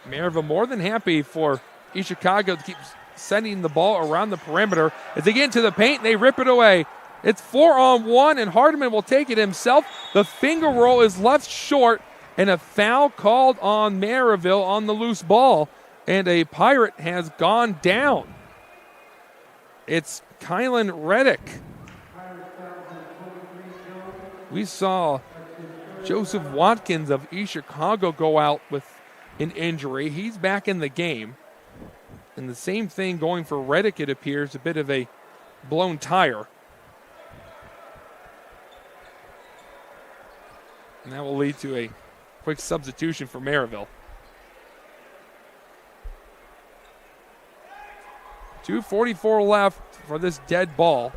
Merrillville more than happy for East Chicago to keep sending the ball around the perimeter. As they get into the paint, they rip it away. It's 4-on-1, and Hardiman will take it himself. The finger roll is left short, and a foul called on Merrillville on the loose ball, and a Pirate has gone down. It's Kylan Reddick. We saw Joseph Watkins of East Chicago go out with an injury. He's back in the game. And the same thing going for Reddick, it appears, a bit of a blown tire. And that will lead to a quick substitution for Merrillville. 2:44 left for this dead ball.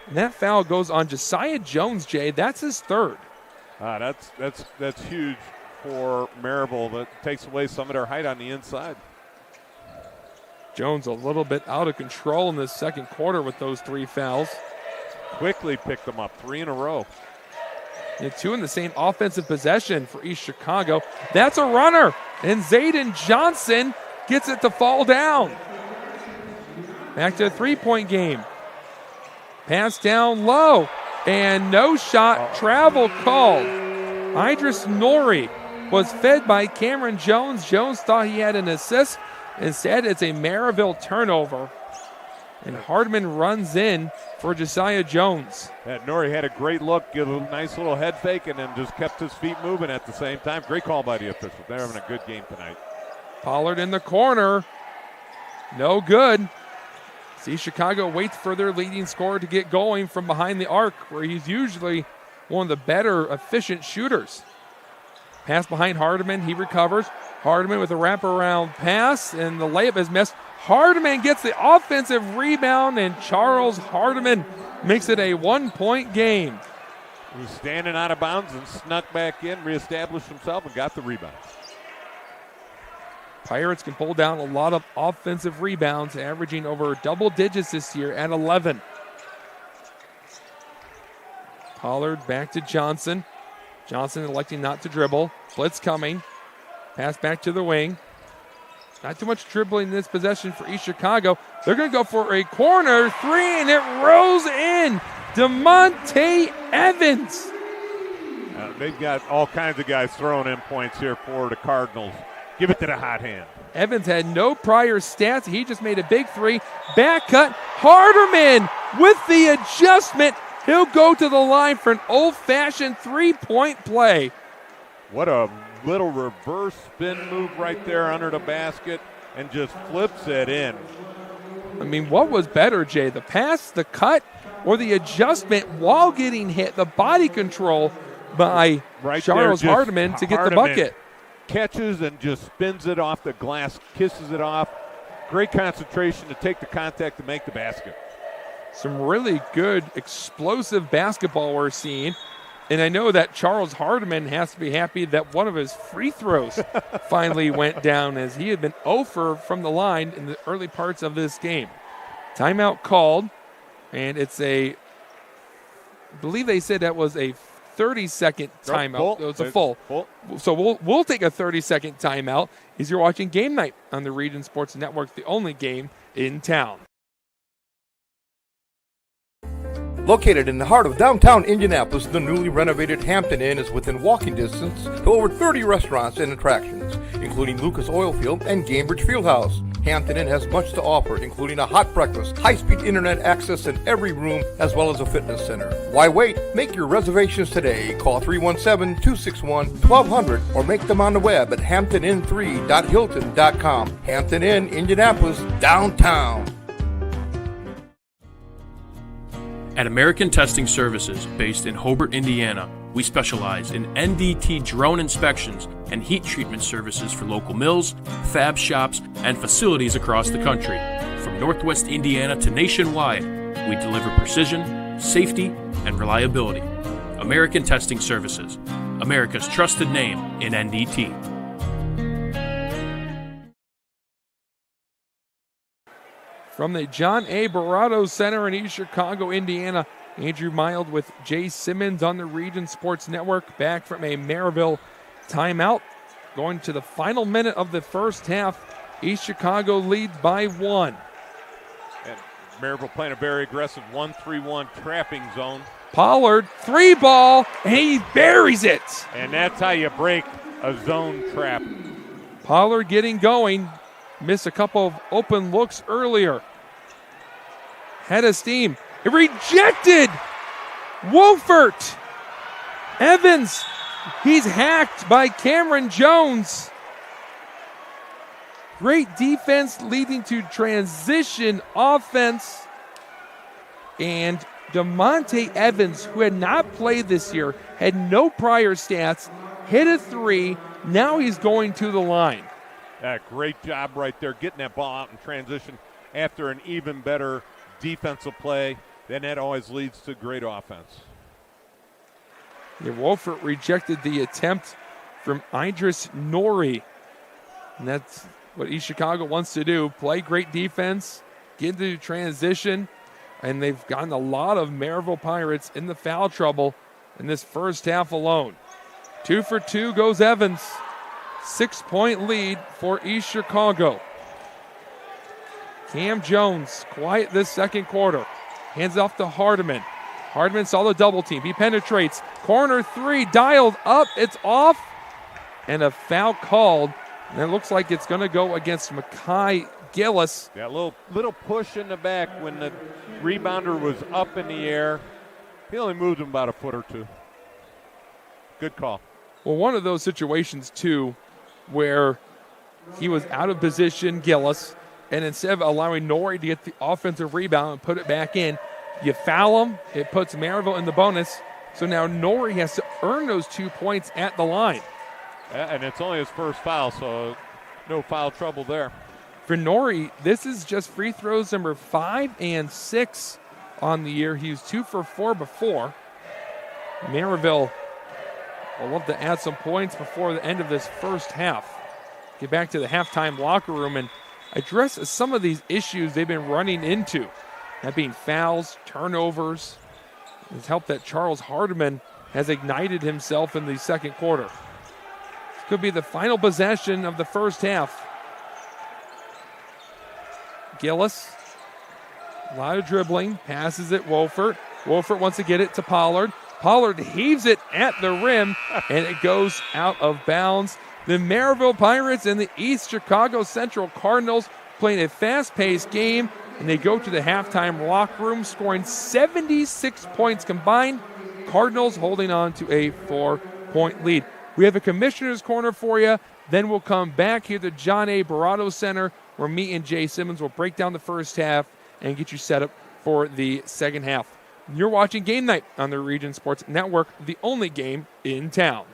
And that foul goes on Josiah Jones, Jay. That's his third. That's huge for Merrillville. That takes away some of their height on the inside. Jones a little bit out of control in this second quarter with those 3 fouls. Quickly picked them up, 3 in a row. And 2 in the same offensive possession for East Chicago. That's a runner, and Zayden Johnson gets it to fall down. Back to a 3-point game. Pass down low, and no shot, travel called. Idris Nori was fed by Cameron Jones. Jones thought he had an assist. Instead, it's a Merrillville turnover. And Hardiman runs in for Josiah Jones. Yeah, Nori had a great look, give a nice little head fake, and then just kept his feet moving at the same time. Great call by the officials. They're having a good game tonight. Pollard in the corner. No good. See, Chicago waits for their leading scorer to get going from behind the arc, where he's usually one of the better, efficient shooters. Pass behind Hardiman. He recovers. Hardiman with a wraparound pass, and the layup is missed. Hardiman gets the offensive rebound, and Charles Hardiman makes it a 1-point game. He was standing out of bounds and snuck back in, reestablished himself, and got the rebound. Pirates can pull down a lot of offensive rebounds, averaging over double digits this year at 11. Pollard back to Johnson. Johnson electing not to dribble. Blitz coming. Pass back to the wing. Not too much dribbling in this possession for East Chicago. They're going to go for a corner 3, and it rolls in. DeMonte Evans. They've got all kinds of guys throwing in points here for the Cardinals. Give it to the hot hand. Evans had no prior stats. He just made a big 3. Back cut. Hardiman with the adjustment. He'll go to the line for an old-fashioned 3-point play. What a little reverse spin move right there under the basket and just flips it in. I mean, what was better, Jay? The pass, the cut, or the adjustment while getting hit? The body control by Charles Hardiman to get the bucket. Catches and just spins it off the glass, kisses it off. Great concentration to take the contact to make the basket. Some really good explosive basketball we're seeing. And I know that Charles Hardiman has to be happy that one of his free throws finally went down, as he had been 0 from the line in the early parts of this game. Timeout called, and it's I believe they said that was a 30-second timeout. It was a full. So we'll take a 30-second timeout as you're watching Game Night on the Region Sports Network, the only game in town. Located in the heart of downtown Indianapolis, the newly renovated Hampton Inn is within walking distance to over 30 restaurants and attractions, including Lucas Oilfield and Gamebridge Fieldhouse. Hampton Inn has much to offer, including a hot breakfast, high-speed internet access in every room, as well as a fitness center. Why wait? Make your reservations today. Call 317-261-1200 or make them on the web at hamptonin3.hilton.com. Hampton Inn, Indianapolis, downtown. At American Testing Services, based in Hobart, Indiana, we specialize in NDT drone inspections and heat treatment services for local mills, fab shops, and facilities across the country. From Northwest Indiana to nationwide, we deliver precision, safety, and reliability. American Testing Services, America's trusted name in NDT. From the John A. Barato Center in East Chicago, Indiana, Andrew Mild with Jay Simmons on the Region Sports Network, back from a Merrillville timeout. Going to the final minute of the first half, East Chicago leads by 1. And Merrillville playing a very aggressive 1-3-1 trapping zone. Pollard, 3-ball, and he buries it. And that's how you break a zone trap. Pollard getting going. Missed a couple of open looks earlier. Head of steam. Rejected! Wolfert! Evans! He's hacked by Cameron Jones. Great defense leading to transition offense. And DeMonte Evans, who had not played this year, had no prior stats, hit a 3. Now he's going to the line. Great job right there, getting that ball out in transition after an even better defensive play. Then that always leads to great offense. Yeah, Wolfert rejected the attempt from Idris Nori. And that's what East Chicago wants to do. Play great defense, get into transition, and they've gotten a lot of Merrillville Pirates in the foul trouble in this first half alone. 2 for 2 goes Evans. 6-point lead for East Chicago. Cam Jones, quiet this second quarter. Hands off to Hardiman. Hardiman saw the double team. He penetrates. Corner 3, dialed up. It's off. And a foul called. And it looks like it's going to go against Makai Gillis. Yeah, a little push in the back when the rebounder was up in the air. He only moved him about a foot or two. Good call. Well, one of those situations, too, where he was out of position, Gillis, and instead of allowing Nori to get the offensive rebound and put it back in, you foul him, it puts Merrillville in the bonus, so now Nori has to earn those 2 points at the line. Yeah, and it's only his first foul, so no foul trouble there. For Nori, this is just free throws number 5 and 6 on the year. He was 2 for 4 before. Merrillville will love to add some points before the end of this first half. Get back to the halftime locker room and address some of these issues they've been running into. That being fouls, turnovers. It's helped that Charles Hardiman has ignited himself in the second quarter. This could be the final possession of the first half. Gillis, a lot of dribbling, passes it Wolfert. Wolfert wants to get it to Pollard. Pollard heaves it at the rim, and it goes out of bounds. The Merrillville Pirates and the East Chicago Central Cardinals playing a fast-paced game, and they go to the halftime locker room, scoring 76 points combined. Cardinals holding on to a 4-point lead. We have a Commissioner's Corner for you. Then we'll come back here to John A. Barato Center, where me and Jay Simmons will break down the first half and get you set up for the second half. You're watching Game Night on the Region Sports Network, the only game in town.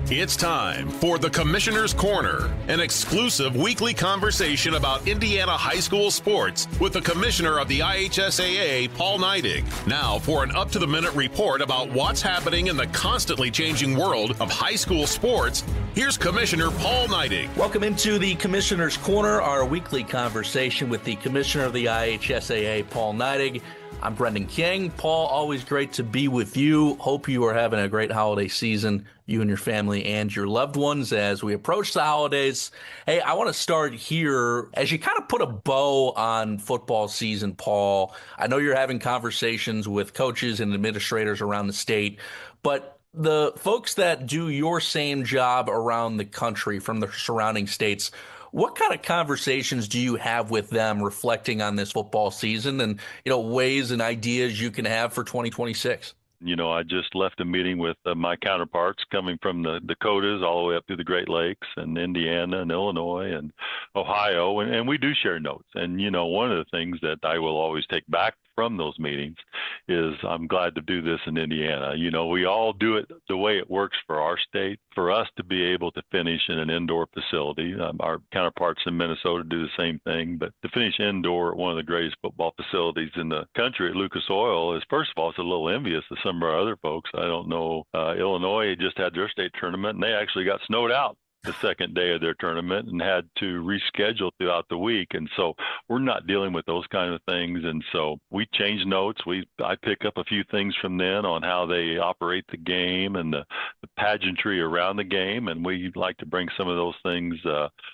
It's time for the Commissioner's Corner, an exclusive weekly conversation about Indiana high school sports with the commissioner of the IHSAA, Paul Neidig. Now for an up-to-the-minute report about what's happening in the constantly changing world of high school sports, here's Commissioner Paul Neidig. Welcome into the Commissioner's Corner, our weekly conversation with the commissioner of the IHSAA, Paul Neidig. I'm Brendan King. Paul, always great to be with you. Hope you are having a great holiday season, you and your family and your loved ones, as we approach the holidays. Hey, I want to start here. As you kind of put a bow on football season, Paul, I know you're having conversations with coaches and administrators around the state, but the folks that do your same job around the country from the surrounding states, what kind of conversations do you have with them reflecting on this football season and, ways and ideas you can have for 2026? I just left a meeting with my counterparts coming from the Dakotas all the way up through the Great Lakes and Indiana and Illinois and Ohio. And we do share notes. And, one of the things that I will always take back from those meetings is I'm glad to do this in Indiana. We all do it the way it works for our state. For us to be able to finish in an indoor facility, our counterparts in Minnesota do the same thing, but to finish indoor at one of the greatest football facilities in the country at Lucas Oil is, first of all, it's a little envious of some of our other folks. I don't know, Illinois just had their state tournament, and they actually got snowed out the second day of their tournament and had to reschedule throughout the week. And so we're not dealing with those kind of things. And so we change notes. I pick up a few things from them on how they operate the game and the pageantry around the game. And we like to bring some of those things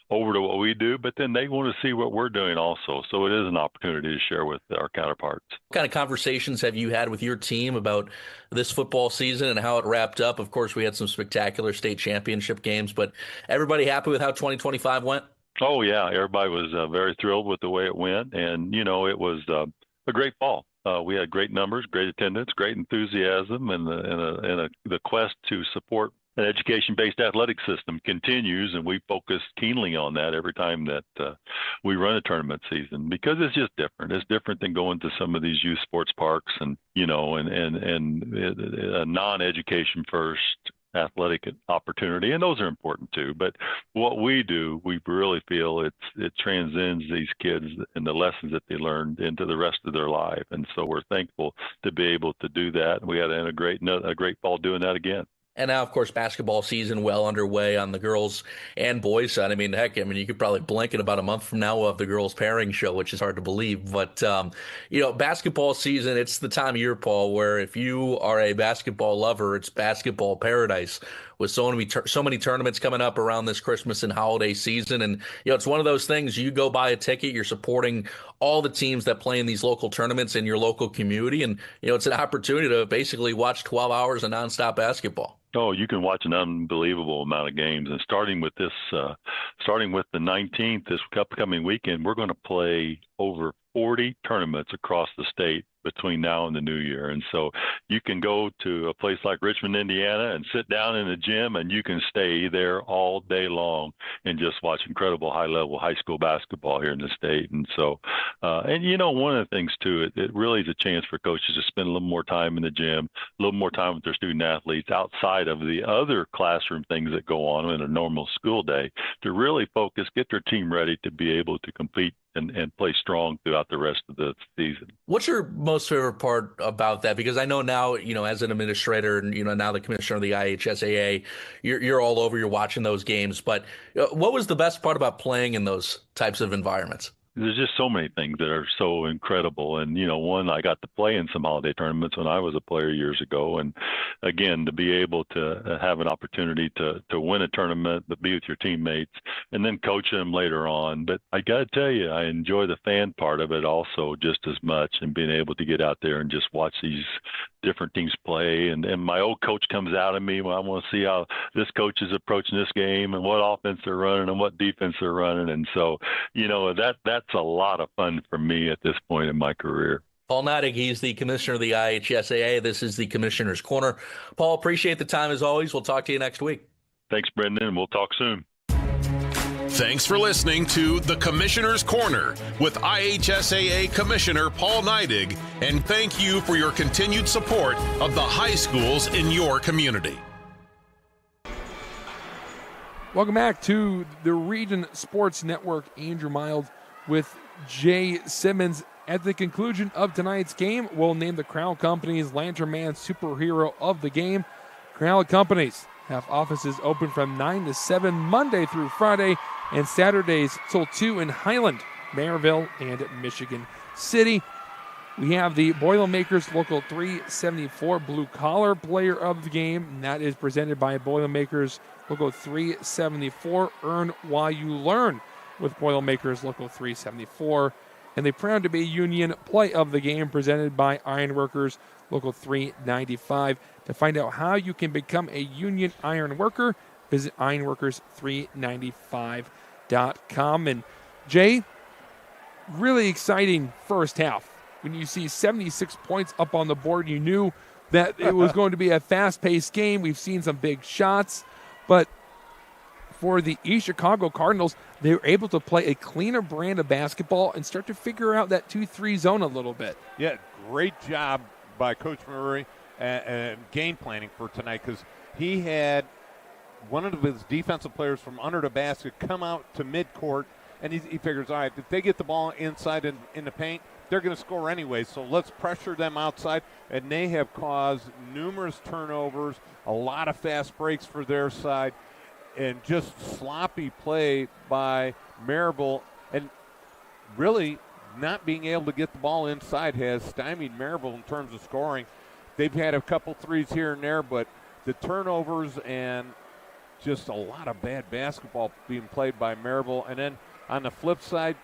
over to what we do, but then they want to see what we're doing also. So it is an opportunity to share with our counterparts. What kind of conversations have you had with your team about this football season and how it wrapped up? Of course, we had some spectacular state championship games, but everybody happy with how 2025 went? Oh, yeah. Everybody was very thrilled with the way it went. And, it was a great fall. We had great numbers, great attendance, great enthusiasm, and the quest to support an education-based athletic system continues, and we focus keenly on that every time that we run a tournament season, because it's just different. It's different than going to some of these youth sports parks and a non-education first athletic opportunity, and those are important too. But what we do, we really feel it transcends these kids and the lessons that they learned into the rest of their life. And so we're thankful to be able to do that. We had a great fall doing that again. And now, of course, basketball season well underway on the girls and boys side. You could probably blink in about a month from now we'll have the girls pairing show, which is hard to believe. But, basketball season, it's the time of year, Paul, where if you are a basketball lover, it's basketball paradise with so many tournaments coming up around this Christmas and holiday season. And, it's one of those things, you go buy a ticket, you're supporting all the teams that play in these local tournaments in your local community. And, it's an opportunity to basically watch 12 hours of nonstop basketball. Oh, you can watch an unbelievable amount of games. And starting with the 19th, this upcoming weekend, we're going to play over 40 tournaments across the state between now and the new year. And so you can go to a place like Richmond, Indiana, and sit down in the gym, and you can stay there all day long and just watch incredible high-level high school basketball here in the state. And so, one of the things too, it really is a chance for coaches to spend a little more time in the gym, a little more time with their student athletes outside of the other classroom things that go on in a normal school day, to really focus, get their team ready to be able to compete and play strong throughout the rest of the season. What's your most favorite part about that? Because I know now, as an administrator and, now the commissioner of the IHSAA, you're all over, you're watching those games. But what was the best part about playing in those types of environments? There's just so many things that are so incredible. And, one, I got to play in some holiday tournaments when I was a player years ago. And again, to be able to have an opportunity to win a tournament, but be with your teammates and then coach them later on. But I got to tell you, I enjoy the fan part of it also just as much, and being able to get out there and just watch these different teams play. And my old coach comes out of me when I want to see how this coach is approaching this game and what offense they're running and what defense they're running. And so, that's a lot of fun for me at this point in my career. Paul Neidig, he's the commissioner of the IHSAA. This is the Commissioner's Corner. Paul, appreciate the time as always. We'll talk to you next week. Thanks, Brendan, and we'll talk soon. Thanks for listening to The Commissioner's Corner with IHSAA Commissioner Paul Neidig, and thank you for your continued support of the high schools in your community. Welcome back to the Region Sports Network. Andrew Mild with Jay Simmons. At the conclusion of tonight's game, we'll name the Crowell Companies Lantern Man Superhero of the game. Crowell Companies have offices open from 9 to 7 Monday through Friday, and Saturdays till 2 in Highland, Merrillville, and Michigan City. We have the Boilermakers Local 374 Blue Collar Player of the Game, and that is presented by Boilermakers Local 374. Earn while you learn with Boilermakers Local 374. And the Proud to Be Union Play of the Game presented by Ironworkers Local 395. To find out how you can become a union iron worker, visit ironworkers395.com. And Jay, really exciting first half. When you see 76 points up on the board, you knew that it was going to be a fast-paced game. We've seen some big shots, but for the East Chicago Cardinals, they were able to play a cleaner brand of basketball and start to figure out that 2-3 zone a little bit. Yeah, great job by Coach Murray and game planning for tonight, because he had one of his defensive players from under the basket come out to midcourt, and he figures, all right, if they get the ball inside in the paint, they're going to score anyway, so let's pressure them outside. And they have caused numerous turnovers, a lot of fast breaks for their side, and just sloppy play by Merrillville. And really not being able to get the ball inside has stymied Merrillville in terms of scoring. They've had a couple threes here and there, but the turnovers and just a lot of bad basketball being played by Merrillville. And then on the flip side,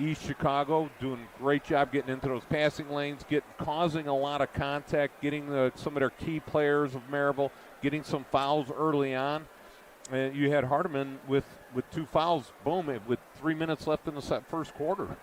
East Chicago doing a great job getting into those passing lanes, causing a lot of contact, getting some of their key players of Merrillville, getting some fouls early on. And you had Hardeman with 2 fouls, boom, with 3 minutes left in the first quarter.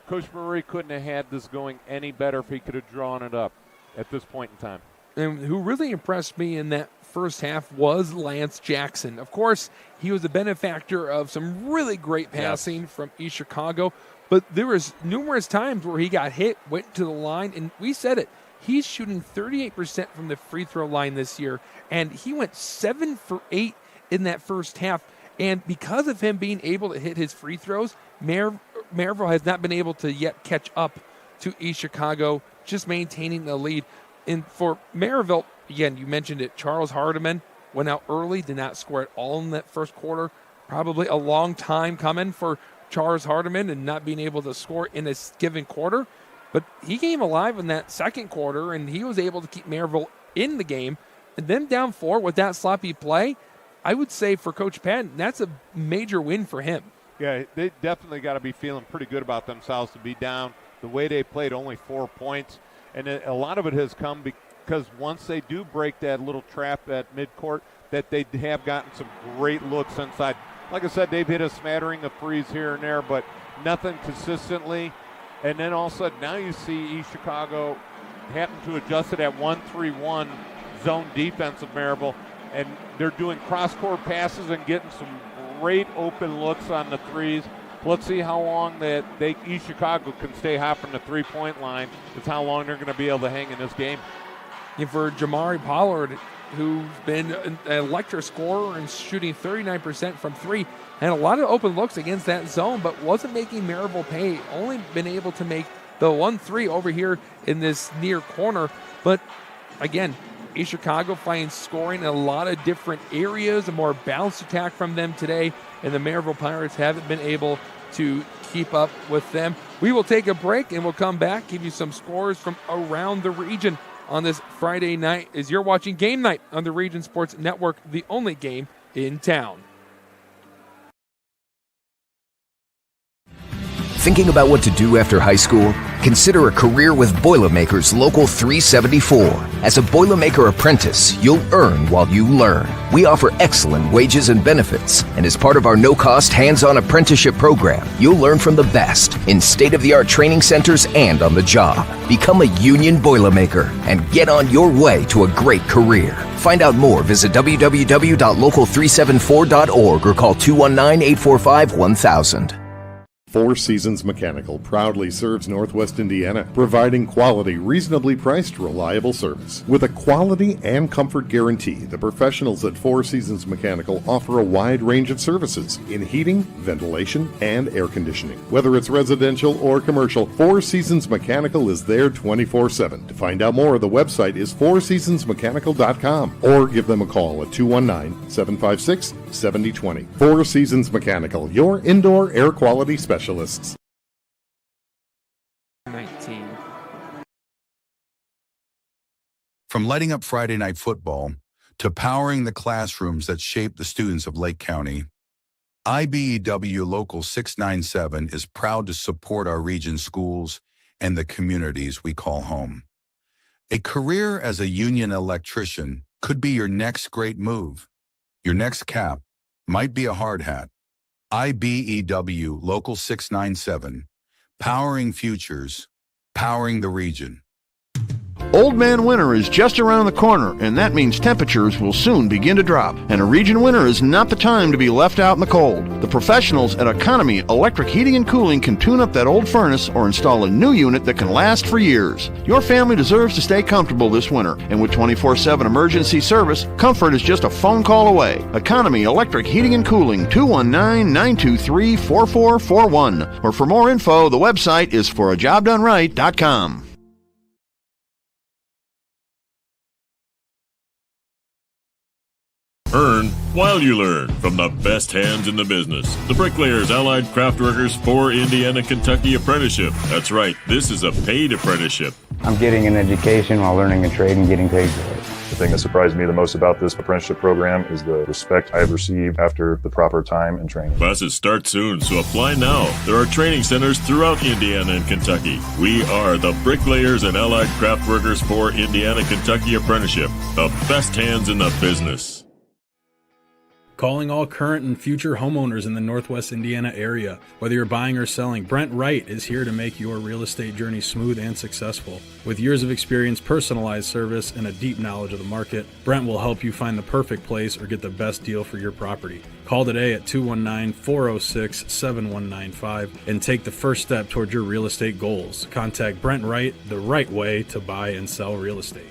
Coach Murray couldn't have had this going any better if he could have drawn it up at this point in time. And who really impressed me in that first half was Lance Jackson. Of course, he was a benefactor of some really great passing from East Chicago, but there was numerous times where he got hit, went to the line, and we said it. He's shooting 38% from the free throw line this year, and he went 7 for 8 in that first half. And because of him being able to hit his free throws, Merrillville has not been able to yet catch up to East Chicago, just maintaining the lead. And for Merrillville, again, you mentioned it, Charles Hardeman went out early, did not score at all in that first quarter. Probably a long time coming for Charles Hardeman and not being able to score in a given quarter. But he came alive in that second quarter, and he was able to keep Merrillville in the game. And then down 4 with that sloppy play, I would say for Coach Patton, that's a major win for him. Yeah, they definitely got to be feeling pretty good about themselves to be down the way they played, only 4 points. And a lot of it has come because once they do break that little trap at midcourt, that they have gotten some great looks inside. Like I said, they've hit a smattering of threes here and there, but nothing consistently. And then all of a sudden, now you see East Chicago happen to adjust it at 1-3-1 zone defense of Merrillville, and they're doing cross-court passes and getting some great open looks on the threes. Let's see how long that East Chicago can stay hot from the three-point line. It's how long they're going to be able to hang in this game. And for Jamari Pollard, who's been an electric scorer and shooting 39% from 3, and a lot of open looks against that zone, but wasn't making Merrillville pay. Only been able to make the 1-3 over here in this near corner. But again, East Chicago finds scoring in a lot of different areas, a more balanced attack from them today, and the Merrillville Pirates haven't been able to keep up with them. We will take a break and we'll come back, give you some scores from around the region on this Friday night as you're watching Game Night on the Region Sports Network, the only game in town. Thinking about what to do after high school? Consider a career with Boilermakers Local 374. As a Boilermaker apprentice, you'll earn while you learn. We offer excellent wages and benefits, and as part of our no-cost hands-on apprenticeship program, you'll learn from the best in state-of-the-art training centers and on the job. Become a union Boilermaker and get on your way to a great career. Find out more, visit www.local374.org or call 219-845-1000. Four Seasons Mechanical proudly serves Northwest Indiana, providing quality, reasonably priced, reliable service. With a quality and comfort guarantee, the professionals at Four Seasons Mechanical offer a wide range of services in heating, ventilation, and air conditioning. Whether it's residential or commercial, Four Seasons Mechanical is there 24/7. To find out more, the website is fourseasonsmechanical.com or give them a call at 219-756-7020. Four Seasons Mechanical, your indoor air quality specialists. 19. From lighting up Friday night football to powering the classrooms that shape the students of Lake County, IBEW Local 697 is proud to support our region's schools and the communities we call home. A career as a union electrician could be your next great move. Your next cap might be a hard hat. IBEW Local 697, powering futures, powering the region. Old Man Winter is just around the corner, and that means temperatures will soon begin to drop. And a region winter is not the time to be left out in the cold. The professionals at Economy Electric Heating and Cooling can tune up that old furnace or install a new unit that can last for years. Your family deserves to stay comfortable this winter, and with 24/7 emergency service, comfort is just a phone call away. Economy Electric Heating and Cooling, 219-923-4441. Or for more info, the website is forajobdoneright.com. Earn while you learn from the best hands in the business. The Bricklayers Allied Craftworkers for Indiana, Kentucky Apprenticeship. That's right, this is a paid apprenticeship. I'm getting an education while learning a trade and getting paid for it. The thing that surprised me the most about this apprenticeship program is the respect I have received after the proper time and training. Classes start soon, so apply now. There are training centers throughout Indiana and Kentucky. We are the Bricklayers and Allied Craftworkers for Indiana, Kentucky Apprenticeship. The best hands in the business. Calling all current and future homeowners in the Northwest Indiana area. Whether you're buying or selling, Brent Wright is here to make your real estate journey smooth and successful. With years of experience, personalized service, and a deep knowledge of the market, Brent will help you find the perfect place or get the best deal for your property. Call today at 219-406-7195 and take the first step toward your real estate goals. Contact Brent Wright, the right way to buy and sell real estate.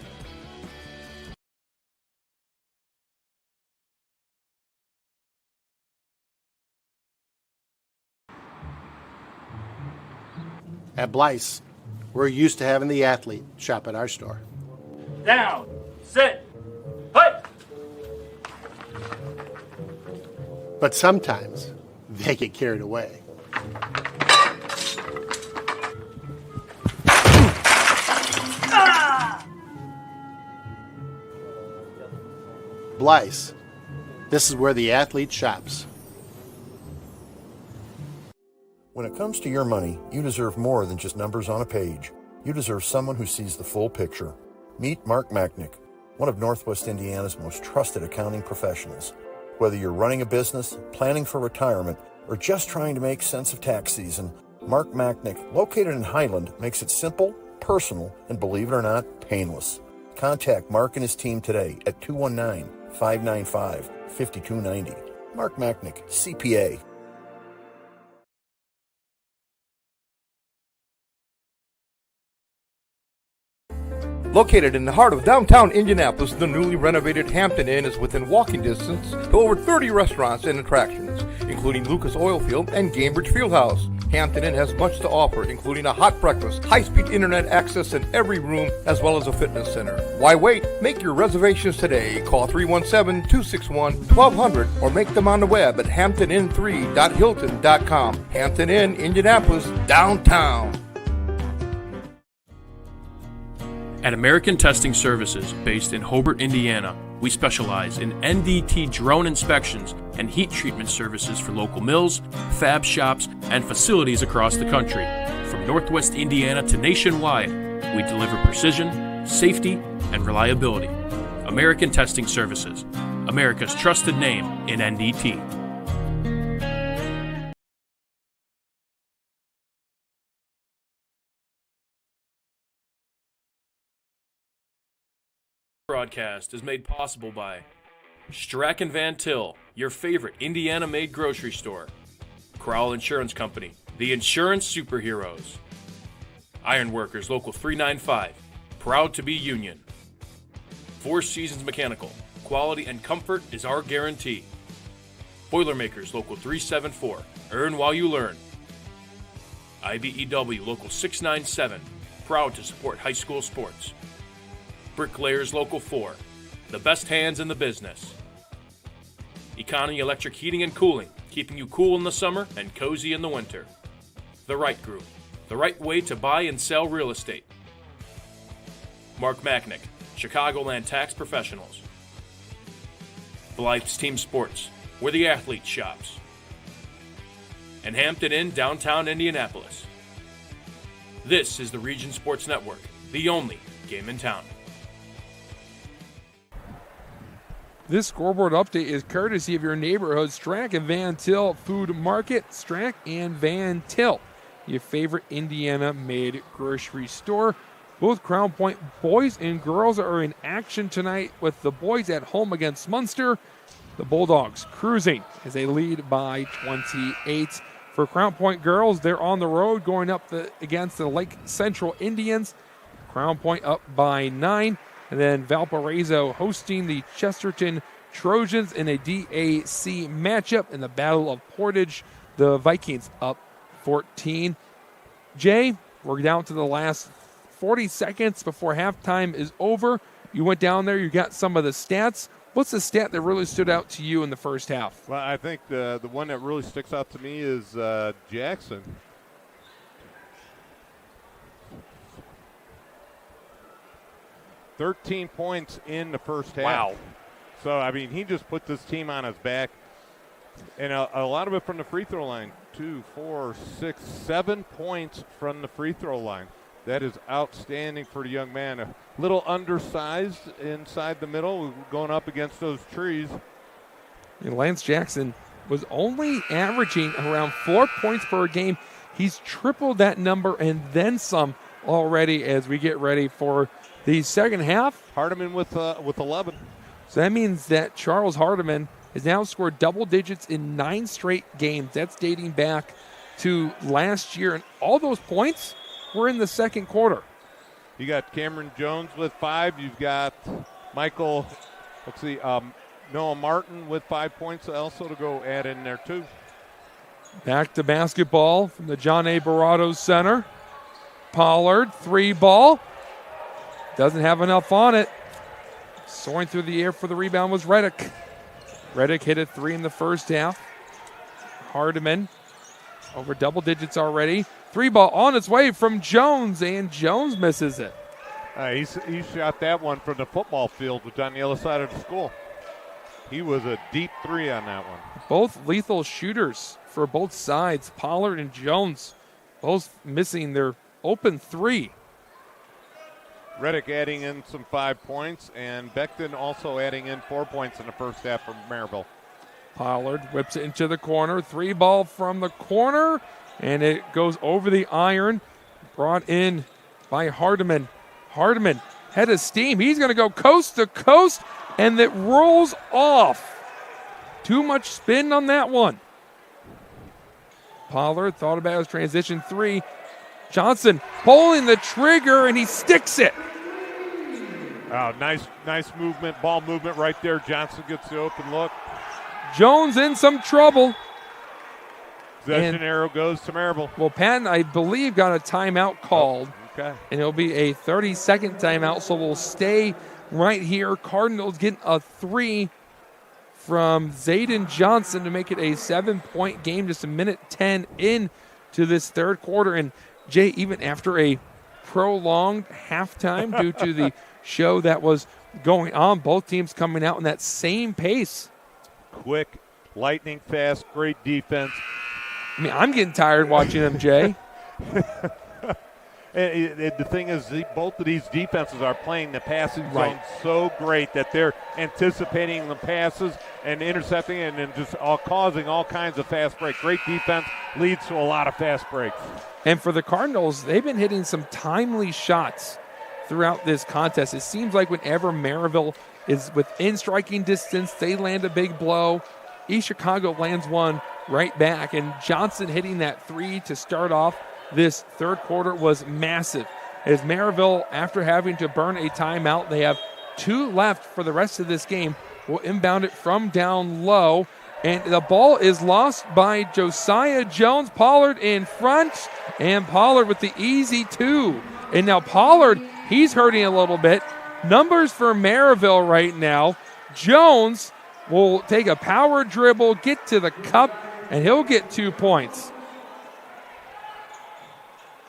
At Blyce, we're used to having the athlete shop at our store. Down, sit, put. But sometimes they get carried away. Blyce, this is where the athlete shops. When it comes to your money, you deserve more than just numbers on a page. You deserve someone who sees the full picture. Meet Mark Machnick, one of Northwest Indiana's most trusted accounting professionals. Whether you're running a business, planning for retirement, or just trying to make sense of tax season, Mark Machnick, located in Highland, makes it simple, personal, and believe it or not, painless. Contact Mark and his team today at 219-595-5290. Mark Machnick, CPA. Located in the heart of downtown Indianapolis, the newly renovated Hampton Inn is within walking distance to over 30 restaurants and attractions, including Lucas Oilfield and Gamebridge Fieldhouse. Hampton Inn has much to offer, including a hot breakfast, high-speed internet access in every room, as well as a fitness center. Why wait? Make your reservations today. Call 317-261-1200 or make them on the web at hamptonin3.hilton.com. Hampton Inn, Indianapolis, downtown. At American Testing Services, based in Hobart, Indiana, we specialize in NDT drone inspections and heat treatment services for local mills, fab shops, and facilities across the country. From Northwest Indiana to nationwide, we deliver precision, safety, and reliability. American Testing Services, America's trusted name in NDT. Broadcast is made possible by Strack & Van Til, your favorite Indiana-made grocery store. Crowell Insurance Company, the insurance superheroes. Ironworkers Local 395, proud to be union. Four Seasons Mechanical, quality and comfort is our guarantee. Boilermakers Local 374, earn while you learn. IBEW Local 697, proud to support high school sports. Bricklayers Local 4, the best hands in the business. Economy Electric Heating and Cooling, keeping you cool in the summer and cozy in the winter. The Right Group, the right way to buy and sell real estate. Mark Machnick, Chicagoland Tax Professionals. Blythe's Team Sports, where the athlete shops. And Hampton Inn, downtown Indianapolis. This is the Region Sports Network, the only game in town. This scoreboard update is courtesy of your neighborhood Strack & Van Til Food Market. Strack & Van Til, your favorite Indiana-made grocery store. Both Crown Point boys and girls are in action tonight, with the boys at home against Munster. The Bulldogs cruising as they lead by 28. For Crown Point girls, they're on the road going up against the Lake Central Indians. Crown Point up by 9. And then Valparaiso hosting the Chesterton Trojans in a DAC matchup in the Battle of Portage. The Vikings up 14. Jay, we're down to the last 40 seconds before halftime is over. You went down there, you got some of the stats. What's the stat that really stood out to you in the first half? Well, I think the one that really sticks out to me is Jackson. "13 points in the first half." Wow. So, I mean, he just put this team on his back. And a lot of it from the free throw line. 2, 4, 6, 7 points from the free throw line. That is outstanding for the young man. A little undersized inside the middle, going up against those trees. And Lance Jackson was only averaging around 4 points per game. He's tripled that number and then some already as we get ready for the second half. Hardiman with 11. So that means that Charles Hardiman has now scored double digits in 9 straight games. That's dating back to last year. And all those points were in the second quarter. You got Cameron Jones with 5. You've got Noah Martin with 5 points also to go add in there too. Back to basketball from the John A. Barato Center. Pollard, 3 ball. Doesn't have enough on it. Soaring through the air for the rebound was Reddick. Reddick hit a 3 in the first half. Hardiman over double digits already. 3 ball on its way from Jones, and Jones misses it. He shot that one from the football field, which on the other side of the school. He was a deep 3 on that one. Both lethal shooters for both sides. Pollard and Jones both missing their open 3. Reddick adding in some 5 points, and Becton also adding in 4 points in the first half from Merrillville. Pollard whips it into the corner. 3 ball from the corner, and it goes over the iron. Brought in by Hardiman. Hardiman, head of steam. He's going to go coast to coast, and it rolls off. Too much spin on that one. Pollard thought about his transition 3. Johnson pulling the trigger, and he sticks it. Oh, nice movement, ball movement right there. Johnson gets the open look. Jones in some trouble. Possession arrow goes to Merrillville. Well, Patton, I believe, got a timeout called. Okay. And it'll be a 30-second timeout, so we'll stay right here. Cardinals getting a 3 from Zayden Johnson to make it a 7-point game, just a minute 10 into this third quarter. And Jay, even after a prolonged halftime due to the show that was going on, both teams coming out in that same pace. Quick lightning fast, great defense. I mean, I'm getting tired watching them, Jay. And the thing is, both of these defenses are playing the passing Right. zone so great that they're anticipating the passes and intercepting and then just causing all kinds of fast breaks. Great defense leads to a lot of fast breaks. And for the Cardinals, they've been hitting some timely shots throughout this contest. It seems like whenever Merrillville is within striking distance, they land a big blow. East Chicago lands one right back. And Johnson hitting that 3 to start off this third quarter was massive. As Merrillville, after having to burn a timeout, they have 2 left for the rest of this game, will inbound it from down low. And the ball is lost by Josiah Jones. Pollard in front, and Pollard with the easy 2. And now Pollard, he's hurting a little bit. Numbers for Merrillville right now. Jones will take a power dribble, get to the cup, and he'll get 2 points.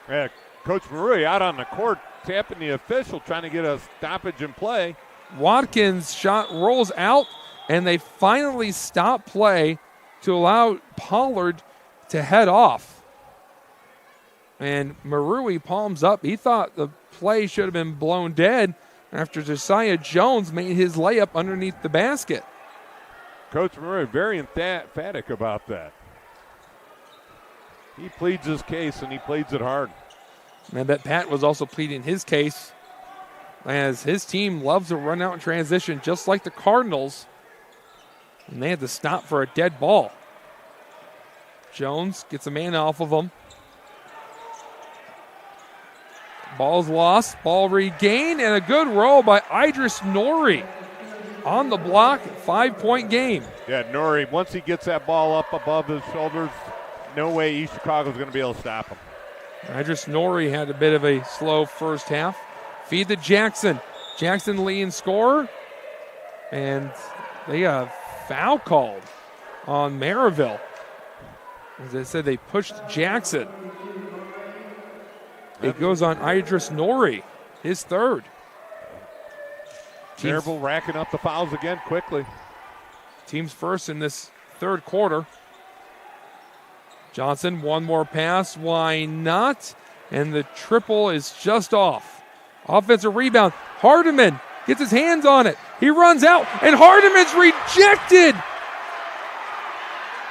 Yeah, Coach Marui out on the court, tapping the official, trying to get a stoppage in play. Watkins' shot rolls out, and they finally stop play to allow Pollard to head off. And Marui palms up. He thought the play should have been blown dead after Josiah Jones made his layup underneath the basket. Coach Marui very emphatic about that. He pleads his case, and he pleads it hard. And I bet Pat was also pleading his case, as his team loves to run out in transition just like the Cardinals. And they had to stop for a dead ball. Jones gets a man off of him. Ball's lost, ball regained, and a good roll by Idris Nori on the block. 5-point game. Yeah, Nori, once he gets that ball up above his shoulders, no way East Chicago's going to be able to stop him. Idris Nori had a bit of a slow first half. Feed to Jackson. Jackson leading scorer. And they got a foul called on Merrillville. As I said, they pushed Jackson. It goes on Idris Nori, his third. Merrillville racking up the fouls again quickly. Team's first in this third quarter. Johnson, one more pass. Why not? And the triple is just off. Offensive rebound. Hardiman gets his hands on it. He runs out, and Hardiman's rejected.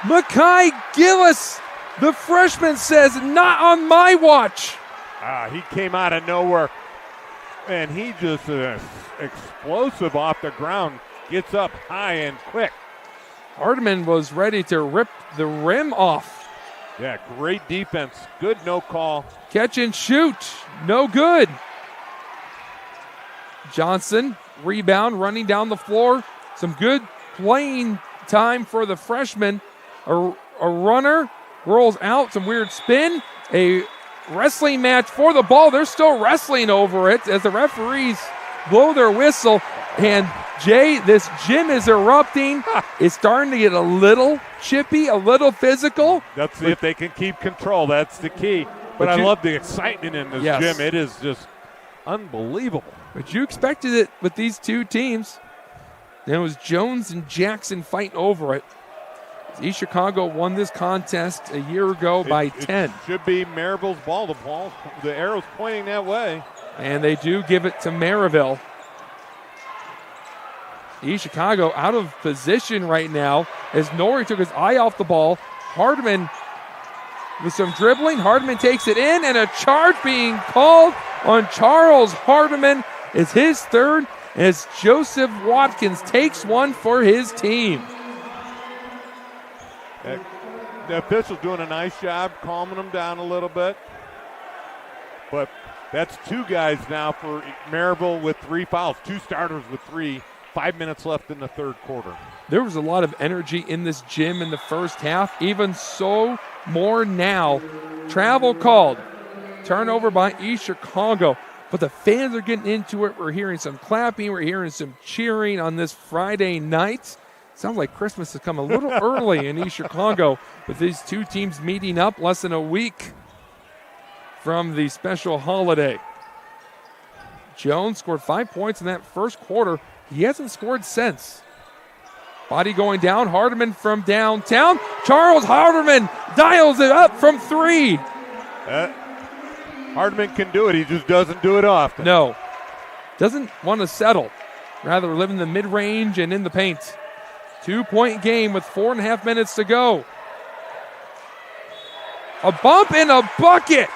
Makai Gillis, the freshman, says, not on my watch. He came out of nowhere, and he just explosive off the ground. Gets up high and quick. Hardiman was ready to rip the rim off. Yeah, great defense. Good no call. Catch and shoot. No good. Johnson, rebound, running down the floor. Some good playing time for the freshman. A runner rolls out. Some weird spin. A wrestling match for the ball. They're still wrestling over it as the referees blow their whistle. And Jay, this gym is erupting. It's starting to get a little chippy, a little physical. Let's see if they can keep control. That's the key. But I love the excitement in this gym. It is just unbelievable. But you expected it with these two teams. And it was Jones and Jackson fighting over it. East Chicago won this contest a year ago by 10. It should be Merrillville's ball. The arrow's pointing that way. And they do give it to Merrillville. East Chicago out of position right now as Nori took his eye off the ball. Hardiman with some dribbling. Hardiman takes it in, and a charge being called on Charles Hardiman is his third as Joseph Watkins takes one for his team. The official's doing a nice job calming them down a little bit. But that's 2 guys now for Merrillville with 3 fouls. 2 starters with 3. 5 minutes left in the third quarter. There was a lot of energy in this gym in the first half. Even so, more now. Travel called. Turnover by East Chicago. But the fans are getting into it. We're hearing some clapping. We're hearing some cheering on this Friday night. Sounds like Christmas has come a little early in East Chicago with these two teams meeting up less than a week from the special holiday. Jones scored 5 points in that first quarter. He hasn't scored since. Body going down. Hardiman from downtown. Charles Hardiman dials it up from 3. Hardiman can do it. He just doesn't do it often. No. Doesn't want to settle. Rather live in the mid-range and in the paint. 2-point game with 4.5 minutes to go. A bump and a bucket.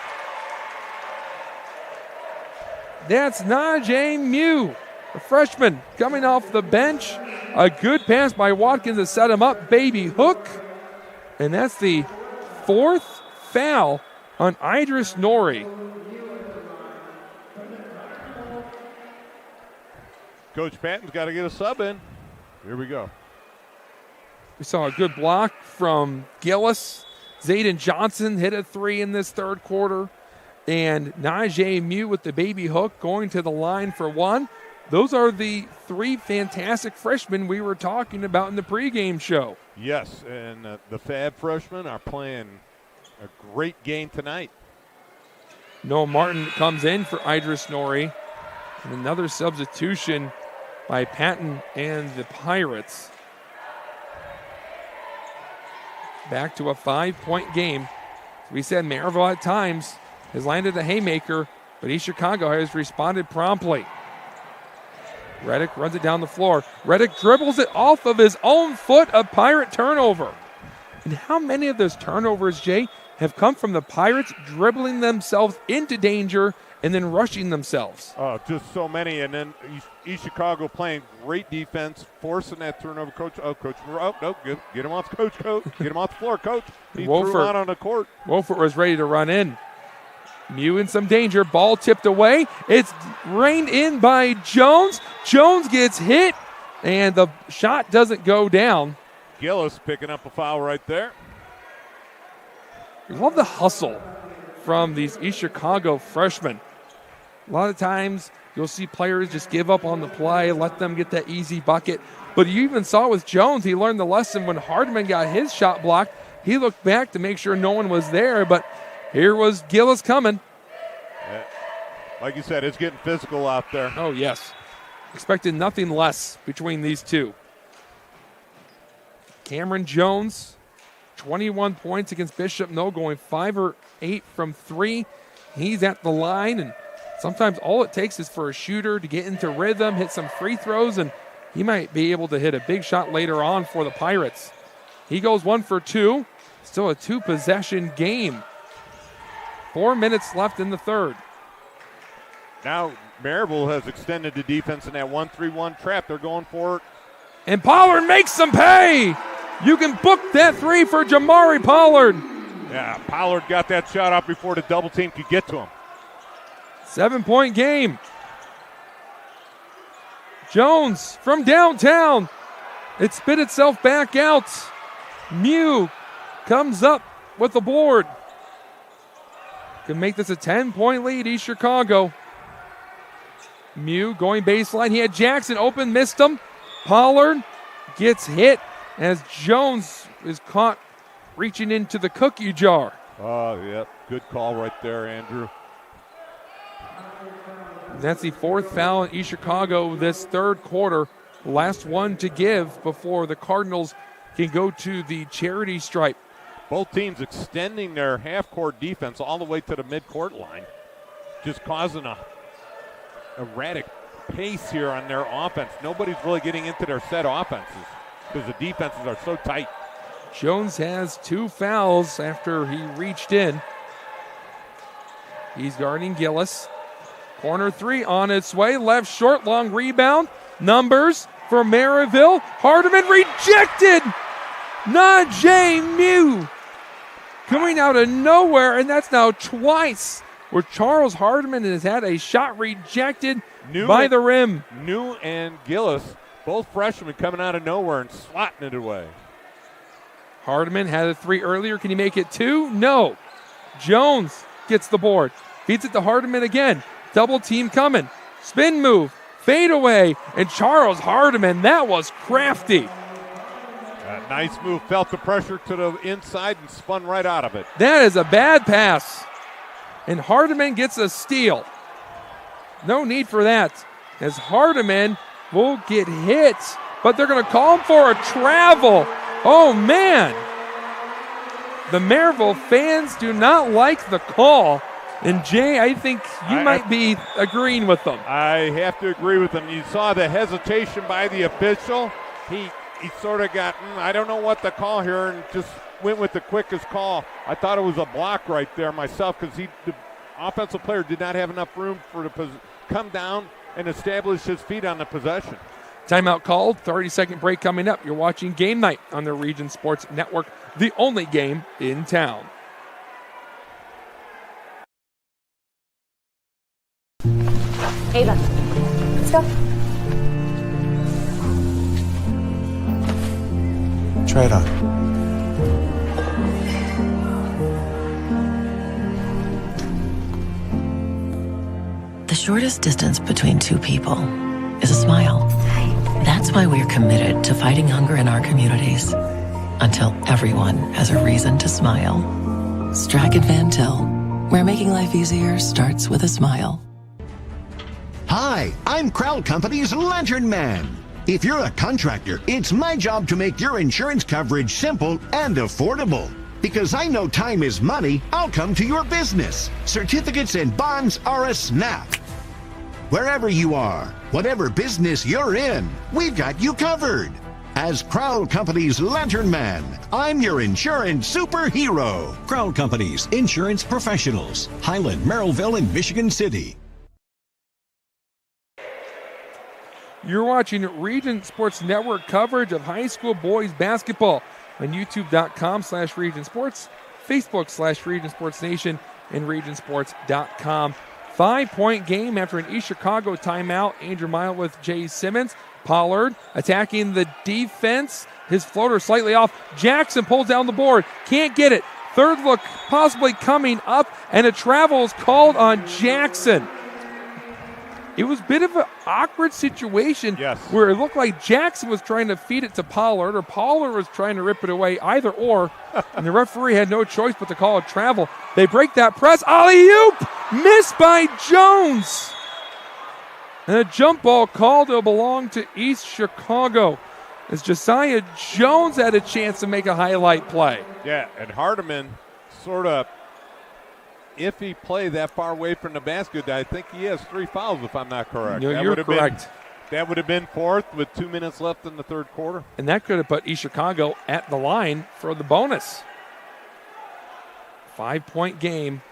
That's Najee Mew, a freshman coming off the bench. A good pass by Watkins to set him up. Baby hook. And that's the 4th foul on Idris Nori. Coach Patton's got to get a sub in. Here we go. We saw a good block from Gillis. Zayden Johnson hit a 3 in this third quarter. And Najee Mew with the baby hook going to the line for 1. Those are the 3 fantastic freshmen we were talking about in the pregame show. Yes, and the Fab freshmen are playing a great game tonight. Noah Martin comes in for Idris Nori. And another substitution by Patton and the Pirates. Back to a 5-point game. We said Merrillville at times has landed a haymaker, but East Chicago has responded promptly. Reddick runs it down the floor. Reddick dribbles it off of his own foot, a Pirate turnover. And how many of those turnovers, Jay, have come from the Pirates dribbling themselves into danger and then rushing themselves? Oh, just so many. And then East Chicago playing great defense, forcing that turnover. Coach, no, get him off, Coach. Get him off the floor, Coach. He threw him out on the court. Wolfert was ready to run in. Mew in some danger. Ball tipped away. It's reined in by Jones. Jones gets hit, and the shot doesn't go down. Gillis picking up a foul right there. I love the hustle from these East Chicago freshmen. A lot of times you'll see players just give up on the play, let them get that easy bucket. But you even saw with Jones, he learned the lesson when Hardiman got his shot blocked. He looked back to make sure no one was there, but here was Gillis coming. Yeah. Like you said, it's getting physical out there. Oh, yes. Expected nothing less between these two. Cameron Jones, 21 points against Bishop No, going 5 or 8 from 3. He's at the line, and sometimes all it takes is for a shooter to get into rhythm, hit some free throws, and he might be able to hit a big shot later on for the Pirates. He goes 1 for 2. Still a 2-possession game. 4 minutes left in the third. Now Merrillville has extended the defense in that 1-3-1 trap. They're going for it. And Pollard makes them pay. You can book that 3 for Jamari Pollard. Yeah, Pollard got that shot out before the double team could get to him. 7-point game. Jones from downtown. It spit itself back out. Mew comes up with the board. Can make this a 10-point lead, East Chicago. Mew going baseline. He had Jackson open, missed him. Pollard gets hit as Jones is caught reaching into the cookie jar. Oh, yep. Good call right there, Andrew. That's the 4th foul in East Chicago this third quarter. Last one to give before the Cardinals can go to the charity stripe. Both teams extending their half-court defense all the way to the mid-court line, just causing a erratic pace here on their offense. Nobody's really getting into their set offenses because the defenses are so tight. Jones has 2 fouls after he reached in. He's guarding Gillis. Corner 3 on its way. Left short, long rebound. Numbers for Merrillville. Hardiman rejected. Najee Mew coming out of nowhere, and that's now twice where Charles Hardiman has had a shot rejected by the rim. New and Gillis, both freshmen coming out of nowhere and swatting it away. Hardiman had a 3 earlier. Can he make it 2? No. Jones gets the board. Feeds it to Hardiman again. Double team coming. Spin move. Fade away. And Charles Hardiman, that was crafty. Nice move. Felt the pressure to the inside and spun right out of it. That is a bad pass. And Hardiman gets a steal. No need for that, as Hardiman will get hit but they're going to call him for a travel. Oh, man. The Merrillville fans do not like the call. And, Jay, I think you might be agreeing with them. I have to agree with them. You saw the hesitation by the official. He sort of got, I don't know what to call here, and just went with the quickest call. I thought it was a block right there myself because the offensive player did not have enough room for to come down and establish his feet on the possession. Timeout called. 30-second break coming up. You're watching Game Night on the Region Sports Network, the only game in town. Ava, let's go. Try it on. The shortest distance between two people is a smile. That's why we're committed to fighting hunger in our communities until everyone has a reason to smile. Stratford Van Til, where making life easier starts with a smile. Hi, I'm Crowd Company's Lantern Man. If you're a contractor, it's my job to make your insurance coverage simple and affordable. Because I know time is money, I'll come to your business. Certificates and bonds are a snap. Wherever you are, whatever business you're in, we've got you covered. As Crowd Company's Lantern Man, I'm your insurance superhero. Crowd Companies, insurance professionals. Highland, Merrillville, and Michigan City. You're watching Region Sports Network coverage of high school boys basketball on youtube.com/Region Sports, Facebook/Region Sports Nation, and regionsports.com. 5-point game after an East Chicago timeout. Andrew Mile with Jay Simmons. Pollard attacking the defense. His floater slightly off. Jackson pulls down the board. Can't get it. Third look possibly coming up, and a travel is called on Jackson. It was a bit of an awkward situation where it looked like Jackson was trying to feed it to Pollard or Pollard was trying to rip it away, either or, and the referee had no choice but to call a travel. They break that press. Alley-oop! Missed by Jones! And a jump ball called to belong to East Chicago as Josiah Jones had a chance to make a highlight play. Yeah, and Hardiman sort of, if he played that far away from the basket, I think he has 3 fouls, if I'm not correct. No, you're correct. That would have been fourth with 2 minutes left in the third quarter. And that could have put East Chicago at the line for the bonus. 5-point game.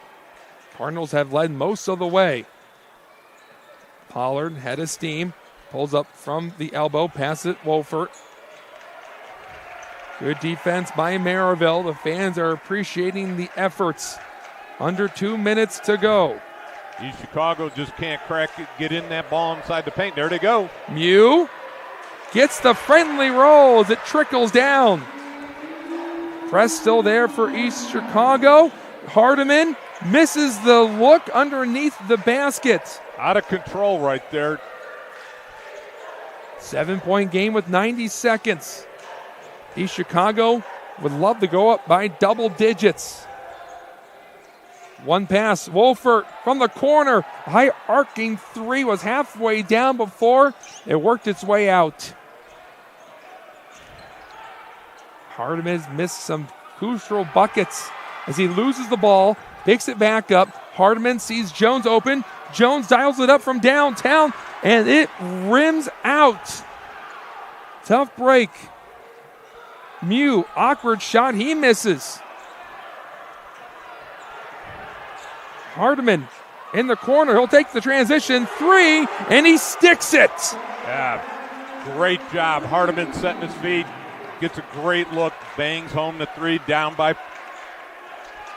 Cardinals have led most of the way. Pollard head of steam. Pulls up from the elbow. Pass it, Wolfert. Good defense by Merrillville. The fans are appreciating the efforts. Under 2 minutes to go. East Chicago just can't crack it, get in that ball inside the paint. There they go. Mew gets the friendly roll as it trickles down. Press still there for East Chicago. Hardiman misses the look underneath the basket. Out of control right there. 7-point game with 90 seconds. East Chicago would love to go up by double digits. One pass, Wolfert from the corner. High arcing three was halfway down before it worked its way out. Hardiman has missed some crucial buckets as he loses the ball, picks it back up. Hardiman sees Jones open. Jones dials it up from downtown, and it rims out. Tough break. Mew, awkward shot, he misses. Hardiman in the corner. He'll take the transition three, and he sticks it. Yeah, great job. Hardiman setting his feet. Gets a great look. Bangs home the three. Down by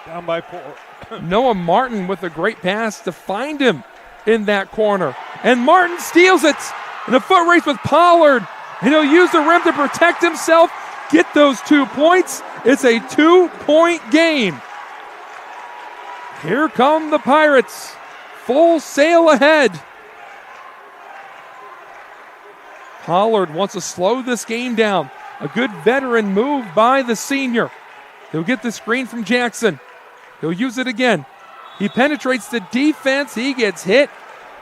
4. Noah Martin with a great pass to find him in that corner. And Martin steals it in a foot race with Pollard. And he'll use the rim to protect himself. Get those 2 points. It's a 2-point game. Here come the Pirates, full sail ahead. Pollard wants to slow this game down. A good veteran move by the senior. He'll get the screen from Jackson. He'll use it again. He penetrates the defense. He gets hit.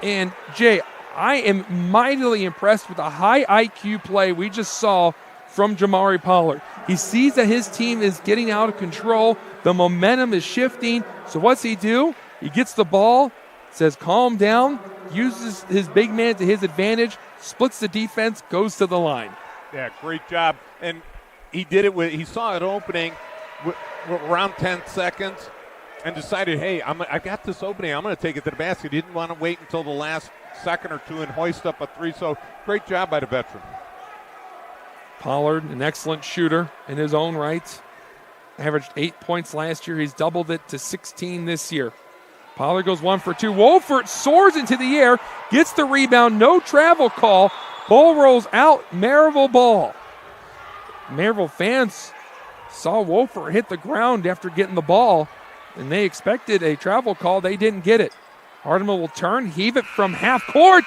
And Jay, I am mightily impressed with the high IQ play we just saw from Jamari Pollard. He sees that his team is getting out of control. The momentum is shifting. So what's he do? He gets the ball, says calm down, uses his big man to his advantage, splits the defense, goes to the line. Yeah, great job. And he did it he saw it opening around 10 seconds and decided, hey, I got this opening. I'm going to take it to the basket. He didn't want to wait until the last second or two and hoist up a three. So great job by the veteran. Pollard, an excellent shooter in his own right. Averaged 8 points last year. He's doubled it to 16 this year. Pollard goes 1 for 2. Wolfert soars into the air, gets the rebound, no travel call. Ball rolls out, Merrillville ball. Merrillville fans saw Wolfert hit the ground after getting the ball, and they expected a travel call. They didn't get it. Hardeman will turn, heave it from half court,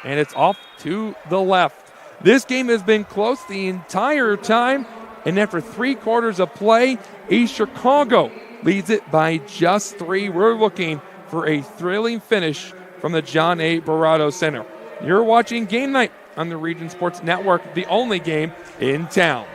and it's off to the left. This game has been close the entire time, and after 3 quarters of play, East Chicago leads it by just 3. We're looking for a thrilling finish from the John A. Barato Center. You're watching Game Night on the Region Sports Network, the only game in town.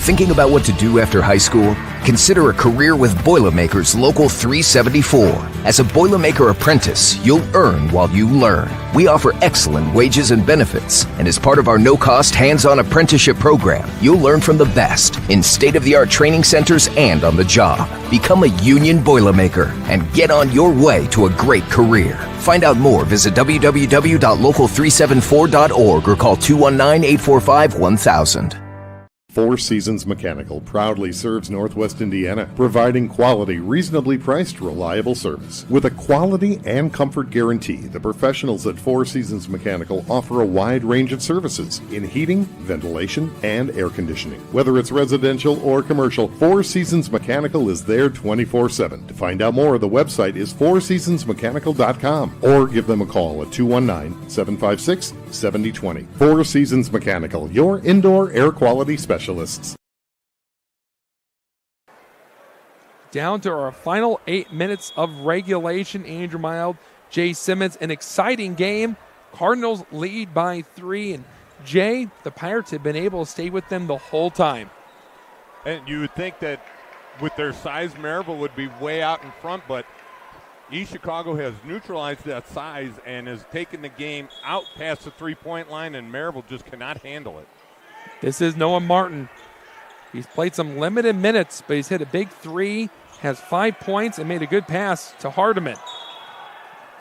Thinking about what to do after high school? Consider a career with Boilermakers Local 374. As a Boilermaker apprentice, you'll earn while you learn. We offer excellent wages and benefits, and as part of our no-cost hands-on apprenticeship program, you'll learn from the best in state-of-the-art training centers and on the job. Become a union Boilermaker and get on your way to a great career. Find out more, visit www.local374.org or call 219-845-1000. Four Seasons Mechanical proudly serves Northwest Indiana, providing quality, reasonably priced, reliable service. With a quality and comfort guarantee, the professionals at Four Seasons Mechanical offer a wide range of services in heating, ventilation, and air conditioning. Whether it's residential or commercial, Four Seasons Mechanical is there 24/7. To find out more, the website is fourseasonsmechanical.com or give them a call at 219-756-7020. Four Seasons Mechanical, your indoor air quality specialist. Down to our final 8 minutes of regulation. Andrew Mild, Jay Simmons, an exciting game. Cardinals lead by 3, and Jay, the Pirates have been able to stay with them the whole time. And you would think that with their size, Merrillville would be way out in front, but East Chicago has neutralized that size and has taken the game out past the three-point line, and Merrillville just cannot handle it. This is Noah Martin. He's played some limited minutes, but he's hit a big 3, has 5 points, and made a good pass to Hardeman.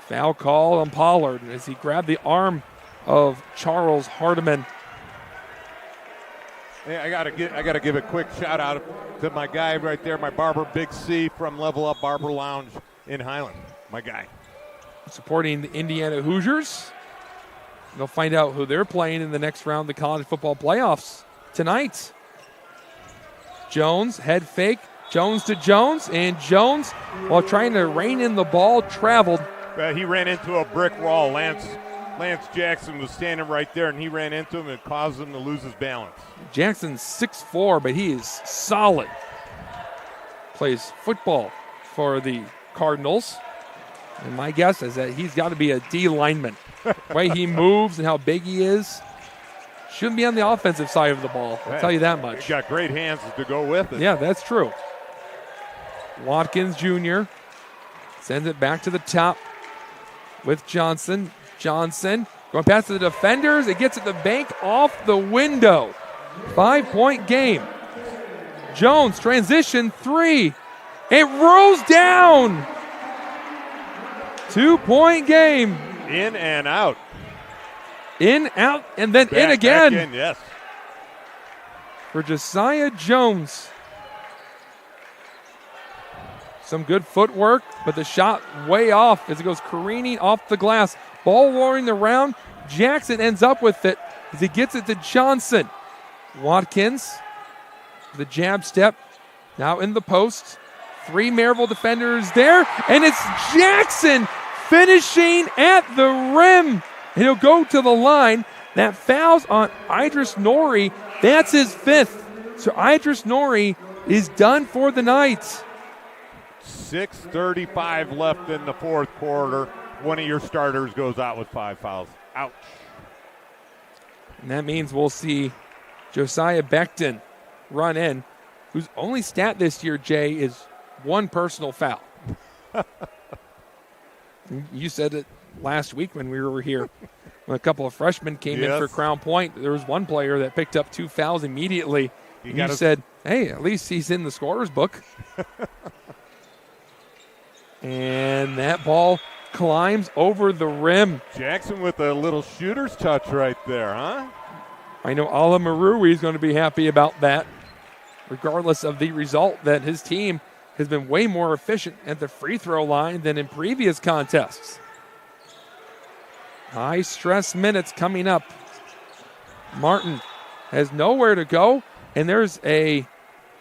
Foul call on Pollard as he grabbed the arm of Charles Hardeman. Hey, I gotta give a quick shout out to my guy right there, my barber, Big C from Level Up Barber Lounge in Highland. My guy. Supporting the Indiana Hoosiers. They'll find out who they're playing in the next round of the college football playoffs tonight. Jones, head fake, Jones to Jones, and Jones, while trying to rein in the ball, traveled. He ran into a brick wall. Lance Jackson was standing right there, and he ran into him and caused him to lose his balance. Jackson's 6'4", but he is solid. Plays football for the Cardinals. And my guess is that he's got to be a D lineman. The way he moves and how big he is, shouldn't be on the offensive side of the ball. I'll tell you that much. He's got great hands to go with it. Yeah, that's true. Watkins Jr. sends it back to the top with Johnson. Johnson going past the defenders. It gets at the bank off the window. 5-point game. Jones, transition 3. It rolls down. 2-point game. In and out. In, out, and then in again. Back in, yes. For Josiah Jones. Some good footwork, but the shot way off as it goes careening off the glass. Ball rolling around. Jackson ends up with it as he gets it to Johnson. Watkins, the jab step, now in the post. 3 Merrillville defenders there, and it's Jackson finishing at the rim. And he'll go to the line. That foul's on Idris Nori. That's his 5th. So Idris Nori is done for the night. 6:35 left in the fourth quarter. One of your starters goes out with 5 fouls. Ouch. And that means we'll see Josiah Becton run in, whose only stat this year, Jay, is 1 personal foul. You said it last week when we were here. When a couple of freshmen came in for Crown Point, there was one player that picked up 2 fouls immediately. You said, hey, at least he's in the scorer's book. And that ball climbs over the rim. Jackson with a little shooter's touch right there, huh? I know Ala Marui is going to be happy about that, regardless of the result, that his team has been way more efficient at the free throw line than in previous contests. High stress minutes coming up. Martin has nowhere to go, and there's a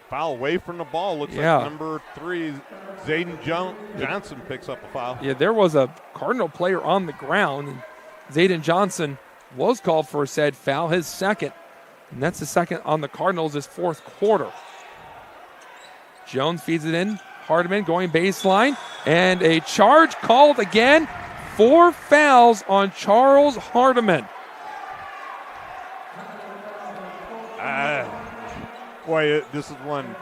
foul away from the ball. Looks like number 3, Zayden Johnson picks up a foul. Yeah, there was a Cardinal player on the ground, and Zayden Johnson was called for a said foul, his second, and that's the second on the Cardinals this fourth quarter. Jones feeds it in. Hardiman going baseline, and a charge called again. 4 fouls on Charles Hardiman. Boy, this is one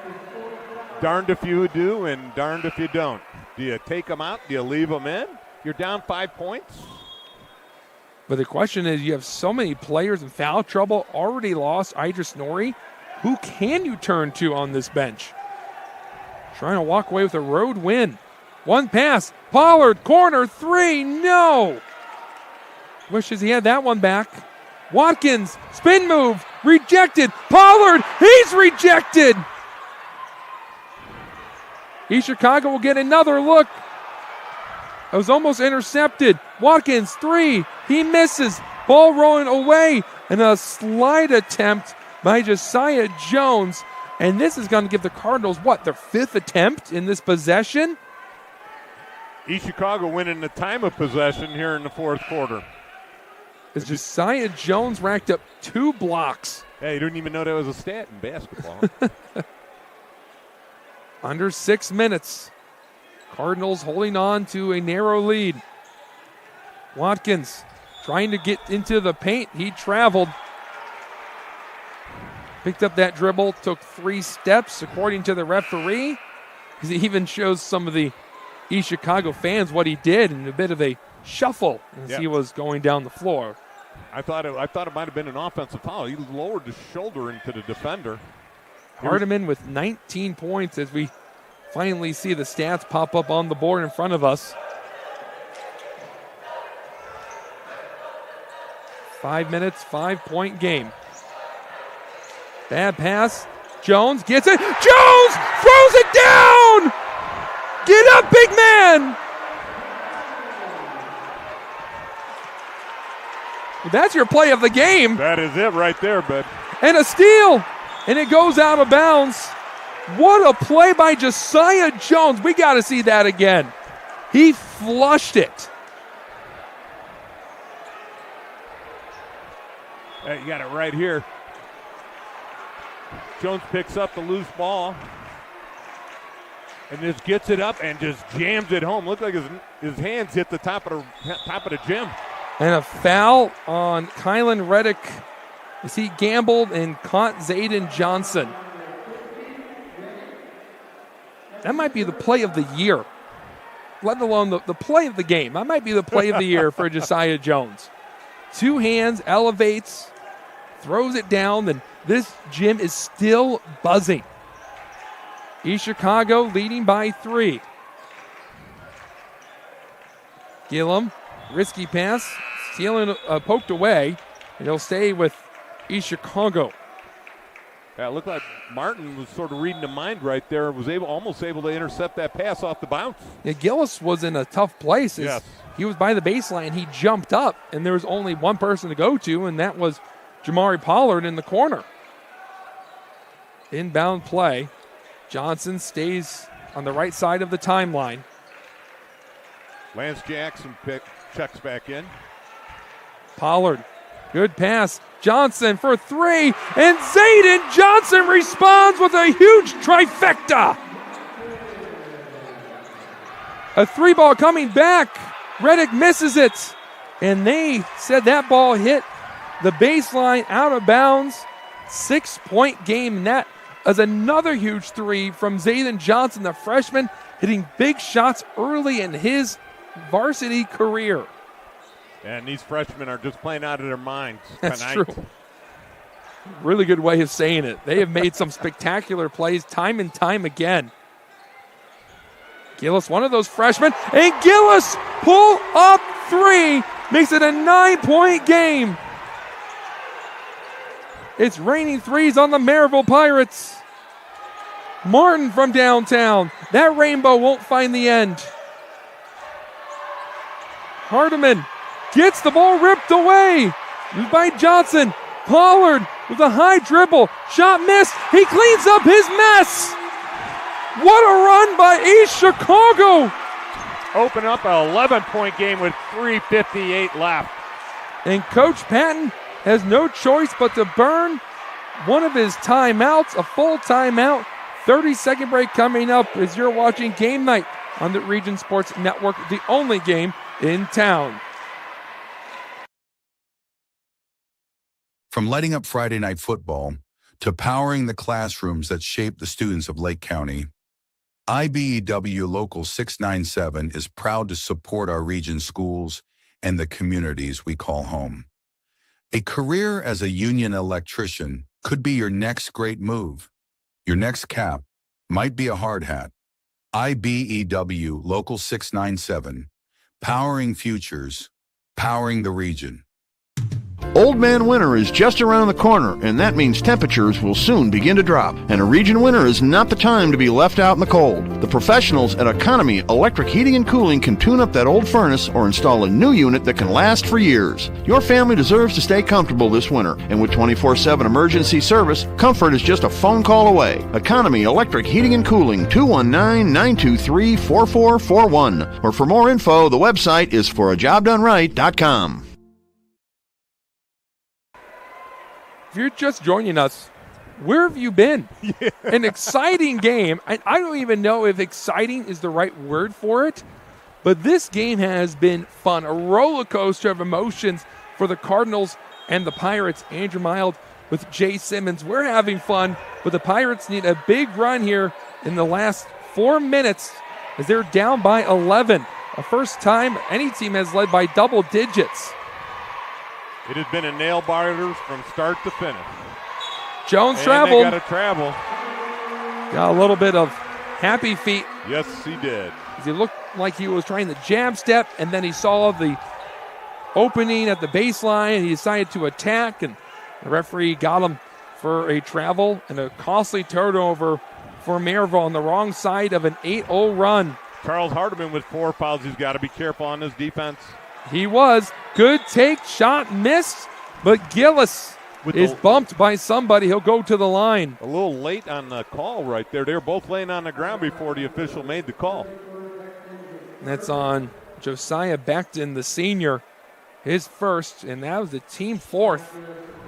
darned if you do and darned if you don't. Do you take them out? Do you leave them in? You're down 5 points. But the question is, you have so many players in foul trouble, already lost Idris Norrie. Who can you turn to on this bench? Trying to walk away with a road win. 1 pass. Pollard, corner 3. No. Wishes he had that one back. Watkins, spin move, rejected. Pollard, he's rejected. East Chicago will get another look. It was almost intercepted. Watkins, 3. He misses. Ball rolling away. And a slide attempt by Josiah Jones. And this is going to give the Cardinals, their 5th attempt in this possession? East Chicago winning the time of possession here in the fourth quarter. As Josiah Jones racked up 2 blocks. Hey, you didn't even know that was a stat in basketball. Under 6 minutes. Cardinals holding on to a narrow lead. Watkins trying to get into the paint. He traveled. Picked up that dribble, took 3 steps, according to the referee. He even shows some of the East Chicago fans what he did in a bit of a shuffle as he was going down the floor. I thought it might have been an offensive foul. He lowered his shoulder into the defender. Hardiman with 19 points as we finally see the stats pop up on the board in front of us. 5 minutes, 5-point game. Bad pass. Jones gets it. Jones throws it down! Get up, big man! That's your play of the game. That is it right there, bud. And a steal. And it goes out of bounds. What a play by Josiah Jones. We got to see that again. He flushed it. Hey, you got it right here. Jones picks up the loose ball and just gets it up and just jams it home. Looked like his hands hit the top of the gym. And a foul on Kylan Reddick as he gambled and caught Zayden Johnson. That might be the play of the year, let alone the play of the game. That might be the play of the year for Josiah Jones. 2 hands, elevates, throws it down, and this gym is still buzzing. East Chicago leading by 3. Gillum, risky pass, stealing, poked away, and he'll stay with East Chicago. Yeah, it looked like Martin was sort of reading the mind right there. Was almost able to intercept that pass off the bounce. Yeah, Gillis was in a tough place. Yes. He was by the baseline. He jumped up, and there was only one person to go to, and that was Jamari Pollard in the corner. Inbound play. Johnson stays on the right side of the timeline. Lance Jackson checks back in. Pollard, good pass. Johnson for 3, and Zayden Johnson responds with a huge trifecta. A 3-ball coming back. Reddick misses it. And they said that ball hit the baseline out of bounds. 6-point game net as another huge 3 from Zayden Johnson, the freshman, hitting big shots early in his varsity career. And these freshmen are just playing out of their minds tonight. That's true. Really good way of saying it. They have made some spectacular plays time and time again. Gillis, one of those freshmen, and Gillis pull up 3, makes it a 9-point game. It's raining 3s on the Merrillville Pirates. Martin from downtown. That rainbow won't find the end. Hardiman gets the ball ripped away by Johnson. Pollard with a high dribble. Shot missed. He cleans up his mess. What a run by East Chicago. Open up an 11-point game with 3:58 left. And Coach Patton has no choice but to burn one of his timeouts, a full timeout. 30-second break coming up as you're watching Game Night on the Region Sports Network, the only game in town. From lighting up Friday night football to powering the classrooms that shape the students of Lake County, IBEW Local 697 is proud to support our region schools and the communities we call home. A career as a union electrician could be your next great move. Your next cap might be a hard hat. IBEW Local 697, powering futures, powering the region. Old Man Winter is just around the corner, and that means temperatures will soon begin to drop. And a region winter is not the time to be left out in the cold. The professionals at Economy Electric Heating and Cooling can tune up that old furnace or install a new unit that can last for years. Your family deserves to stay comfortable this winter, and with 24/7 emergency service, comfort is just a phone call away. Economy Electric Heating and Cooling, 219-923-4441. Or for more info, the website is forajobdoneright.com. If you're just joining us, where have you been? Yeah. An exciting game. I don't even know if exciting is the right word for it, but this game has been fun. A roller coaster of emotions for the Cardinals and the Pirates. Andrew Mild with Jay Simmons. We're having fun, but the Pirates need a big run here in the last 4 minutes as they're down by 11. A first time any team has led by double digits. It has been a nail-biter from start to finish. Jones traveled. They got to travel. Got a little bit of happy feet. Yes, he did. He looked like he was trying the jab step, and then he saw the opening at the baseline, and he decided to attack, and the referee got him for a travel and a costly turnover for Merrillville on the wrong side of an 8-0 run. Charles Hardiman with 4 fouls. He's got to be careful on his defense. He was. Good take, shot missed, but Gillis is bumped by somebody. He'll go to the line. A little late on the call right there. They were both laying on the ground before the official made the call. That's on Josiah Beckton, the senior, his first, and that was the team 4th.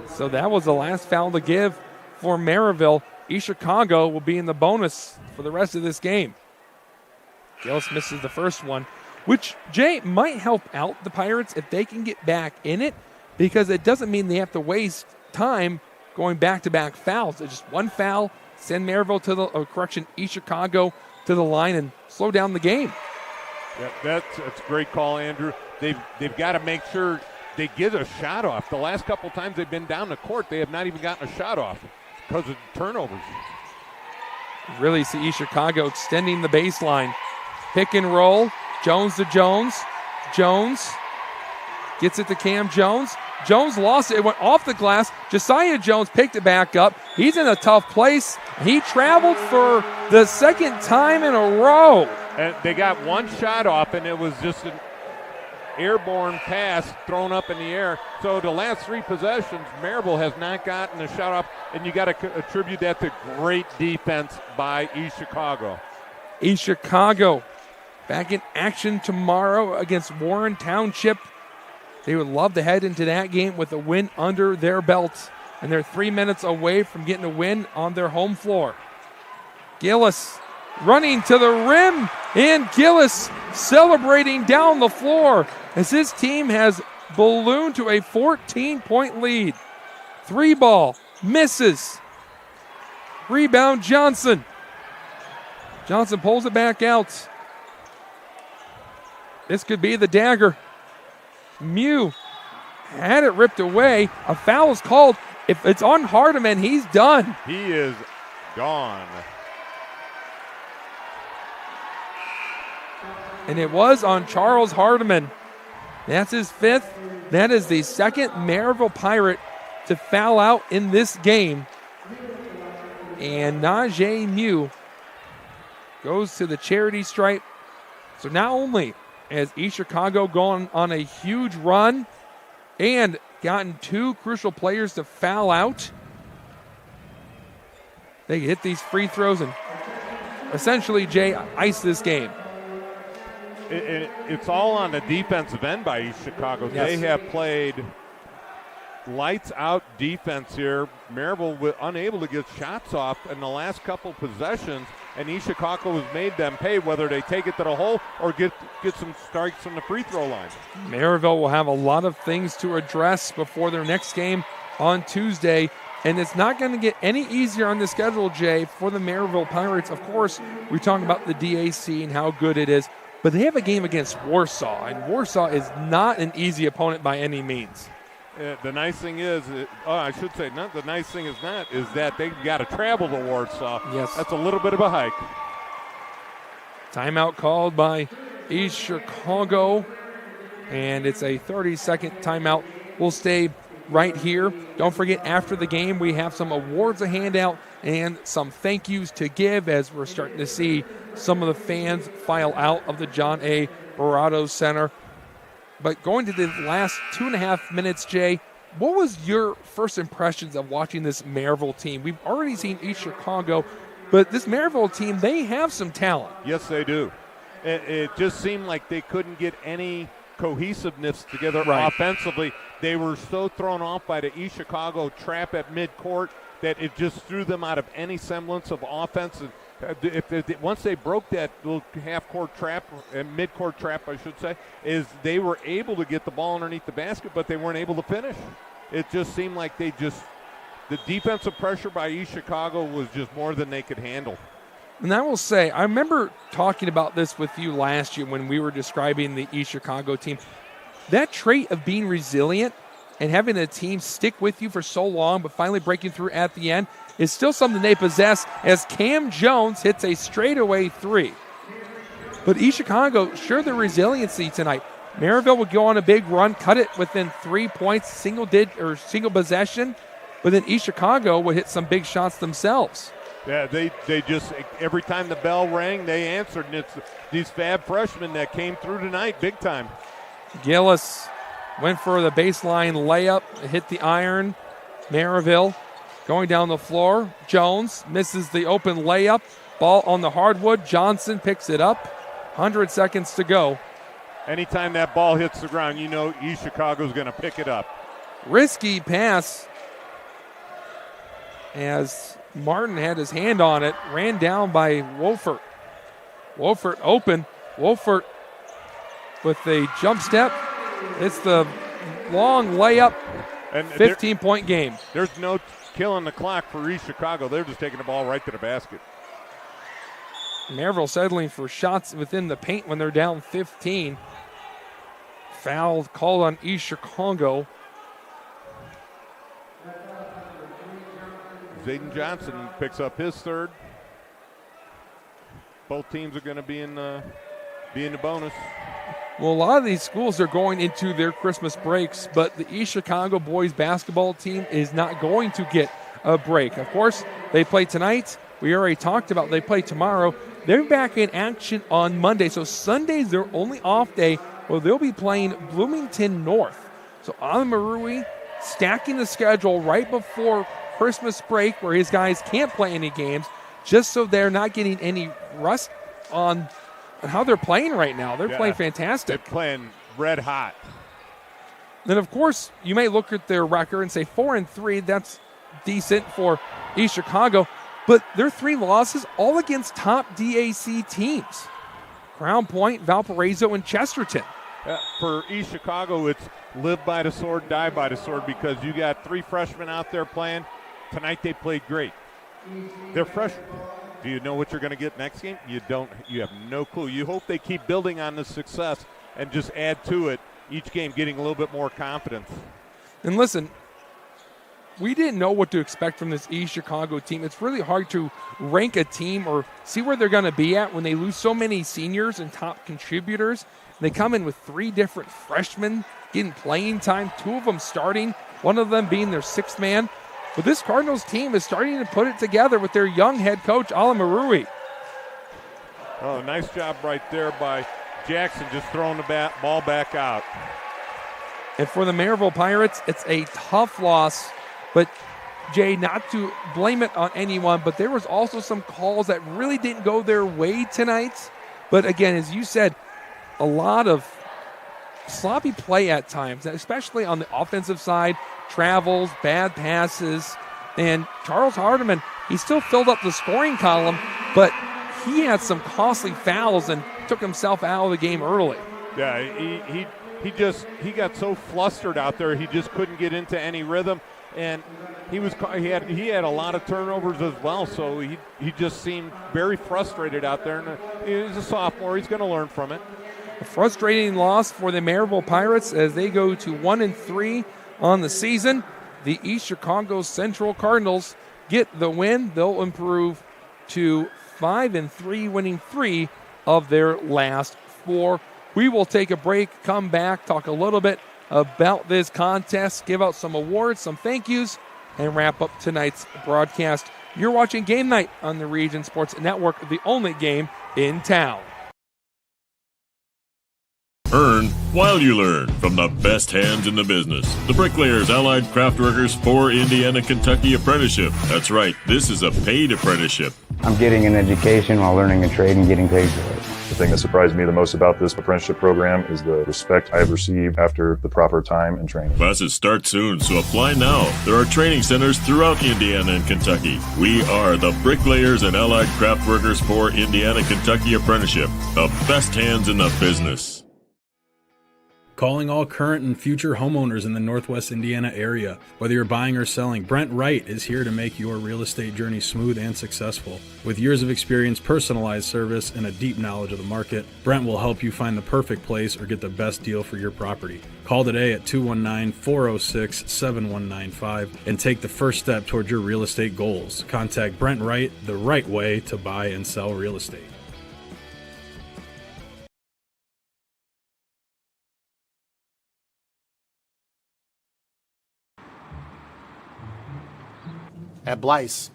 So that was the last foul to give for Merrillville. East Chicago will be in the bonus for the rest of this game. Gillis misses the first one, which, Jay, might help out the Pirates if they can get back in it, because it doesn't mean they have to waste time going back-to-back fouls. It's just one foul, send Merrillville to the, East Chicago to the line and slow down the game. Yeah, that's a great call, Andrew. They've got to make sure they get a shot off. The last couple times they've been down the court, they have not even gotten a shot off because of turnovers. Really see East Chicago extending the baseline. Pick and roll. Jones to Jones. Jones gets it to Cam Jones. Jones lost it. It went off the glass. Josiah Jones picked it back up. He's in a tough place. He traveled for the second time in a row. And they got one shot off, and it was just an airborne pass thrown up in the air. So the last 3 possessions, Merrillville has not gotten a shot off, and you got to attribute that to great defense by East Chicago. East Chicago back in action tomorrow against Warren Township. They would love to head into that game with a win under their belt, and they're 3 minutes away from getting a win on their home floor. Gillis running to the rim, and Gillis celebrating down the floor as his team has ballooned to a 14-point lead. 3 ball, misses. Rebound Johnson. Johnson pulls it back out. This could be the dagger. Mew had it ripped away. A foul is called. If it's on Hardiman, he's done. He is gone. And it was on Charles Hardiman. That's his 5th. That is the second Merrillville Pirate to foul out in this game. And Najee Mew goes to the charity stripe. So not only has East Chicago gone on a huge run and gotten 2 crucial players to foul out, they hit these free throws and essentially, Jay, ice this game. It's all on the defensive end by East Chicago. Yes. They have played lights out defense here. Merrillville unable to get shots off in the last couple possessions, and East Chicago has made them pay, whether they take it to the hole or get some strikes from the free throw line. Merrillville will have a lot of things to address before their next game on Tuesday, and it's not going to get any easier on the schedule, Jay, for the Merrillville Pirates. Of course, we're talking about the DAC and how good it is, but they have a game against Warsaw, and Warsaw is not an easy opponent by any means. The nice thing is, I should say, not the nice thing is that they've got to travel to Warsaw. Yes. That's a little bit of a hike. Timeout called by East Chicago, and it's a 30-second timeout. We'll stay right here. Don't forget, after the game, we have some awards to hand out and some thank yous to give as we're starting to see some of the fans file out of the John A. Barrato Center. But going to the last 2.5 minutes, Jay, what was your first impressions of watching this Merrillville team? We've already seen East Chicago, but this Merrillville team, they have some talent. Yes, they do. It just seemed like they couldn't get any cohesiveness together offensively. They were so thrown off by the East Chicago trap at midcourt that it just threw them out of any semblance of offense. Once they broke that little half-court trap, mid-court trap, I should say, is they were able to get the ball underneath the basket, but they weren't able to finish. It just seemed like the defensive pressure by East Chicago was just more than they could handle. And I will say, I remember talking about this with you last year when we were describing the East Chicago team. That trait of being resilient and having a team stick with you for so long, but finally breaking through at the end, is still something they possess as Cam Jones hits a straightaway 3. But East Chicago, sure, their resiliency tonight. Merrillville would go on a big run, cut it within 3 points, single possession, but then East Chicago would hit some big shots themselves. Yeah, they just, every time the bell rang, they answered, and it's these fab freshmen that came through tonight big time. Gillis went for the baseline layup, hit the iron. Merrillville going down the floor. Jones misses the open layup. Ball on the hardwood. Johnson picks it up. 100 seconds to go. Anytime that ball hits the ground, you know East Chicago's going to pick it up. Risky pass as Martin had his hand on it. Ran down by Wolfert. Wolfert open. Wolfert with the jump step. It's the long layup. And 15-point game. There's no killing the clock for East Chicago. They're just taking the ball right to the basket. Merrillville settling for shots within the paint when they're down 15. Foul called on East Chicago. Zayden Johnson picks up his third. Both teams are going to be in the bonus. Well, a lot of these schools are going into their Christmas breaks, but the East Chicago boys basketball team is not going to get a break. Of course, they play tonight. We already talked about they play tomorrow. They're back in action on Monday. So Sunday's their only off day where they'll be playing Bloomington North. So Alan Marui stacking the schedule right before Christmas break where his guys can't play any games just so they're not getting any rust on how they're playing right now. They're playing fantastic. They're playing red hot. Then, of course, you may look at their record and say 4-3, that's decent for East Chicago. but their 3 losses all against top DAC teams. Crown Point, Valparaiso, and Chesterton. For East Chicago, it's live by the sword, die by the sword, because you got 3 freshmen out there playing. Tonight they played great. They're freshmen. Do you know what you're going to get next game? You don't. You have no clue. You hope they keep building on this success and just add to it each game, getting a little bit more confidence. And listen, we didn't know what to expect from this East Chicago team. It's really hard to rank a team or see where they're going to be at when they lose so many seniors and top contributors. They come in with 3 different freshmen getting playing time, 2 of them starting, one of them being their 6th man. But this Cardinals team is starting to put it together with their young head coach, Ala Marui. Oh, nice job right there by Jackson, just throwing the ball back out. And for the Merrillville Pirates, it's a tough loss. But, Jay, not to blame it on anyone, but there was also some calls that really didn't go their way tonight. But, again, as you said, a lot of sloppy play at times, especially on the offensive side, travels, bad passes. And Charles Hardiman, he still filled up the scoring column, but he had some costly fouls and took himself out of the game early. Yeah, he got so flustered out there, he just couldn't get into any rhythm. And he had a lot of turnovers as well, so he just seemed very frustrated out there. And he's a sophomore; he's going to learn from it. A frustrating loss for the Merrillville Pirates as they go to 1-3 on the season. The East Chicago Central Cardinals get the win; they'll improve to 5-3, winning 3 of their last 4. We will take a break, come back, talk a little bit about this contest, give out some awards, some thank yous, and wrap up tonight's broadcast. You're watching Game Night on the Region Sports Network, the only game in town. Earn while you learn from the best hands in the business. The Bricklayers Allied Craftworkers for Indiana Kentucky Apprenticeship. That's right, this is a paid apprenticeship. I'm getting an education while learning a trade and getting paid for it. The thing that surprised me the most about this apprenticeship program is the respect I have received after the proper time and training. Classes start soon, so apply now. There are training centers throughout Indiana and Kentucky. We are the Bricklayers and Allied Craftworkers for Indiana Kentucky Apprenticeship. The best hands in the business. Calling all current and future homeowners in the Northwest Indiana area. Whether you're buying or selling, Brent Wright is here to make your real estate journey smooth and successful. With years of experience, personalized service, and a deep knowledge of the market, Brent will help you find the perfect place or get the best deal for your property. Call today at 219-406-7195 and take the first step towards your real estate goals. Contact Brent Wright, the right way to buy and sell real estate. At Blyce,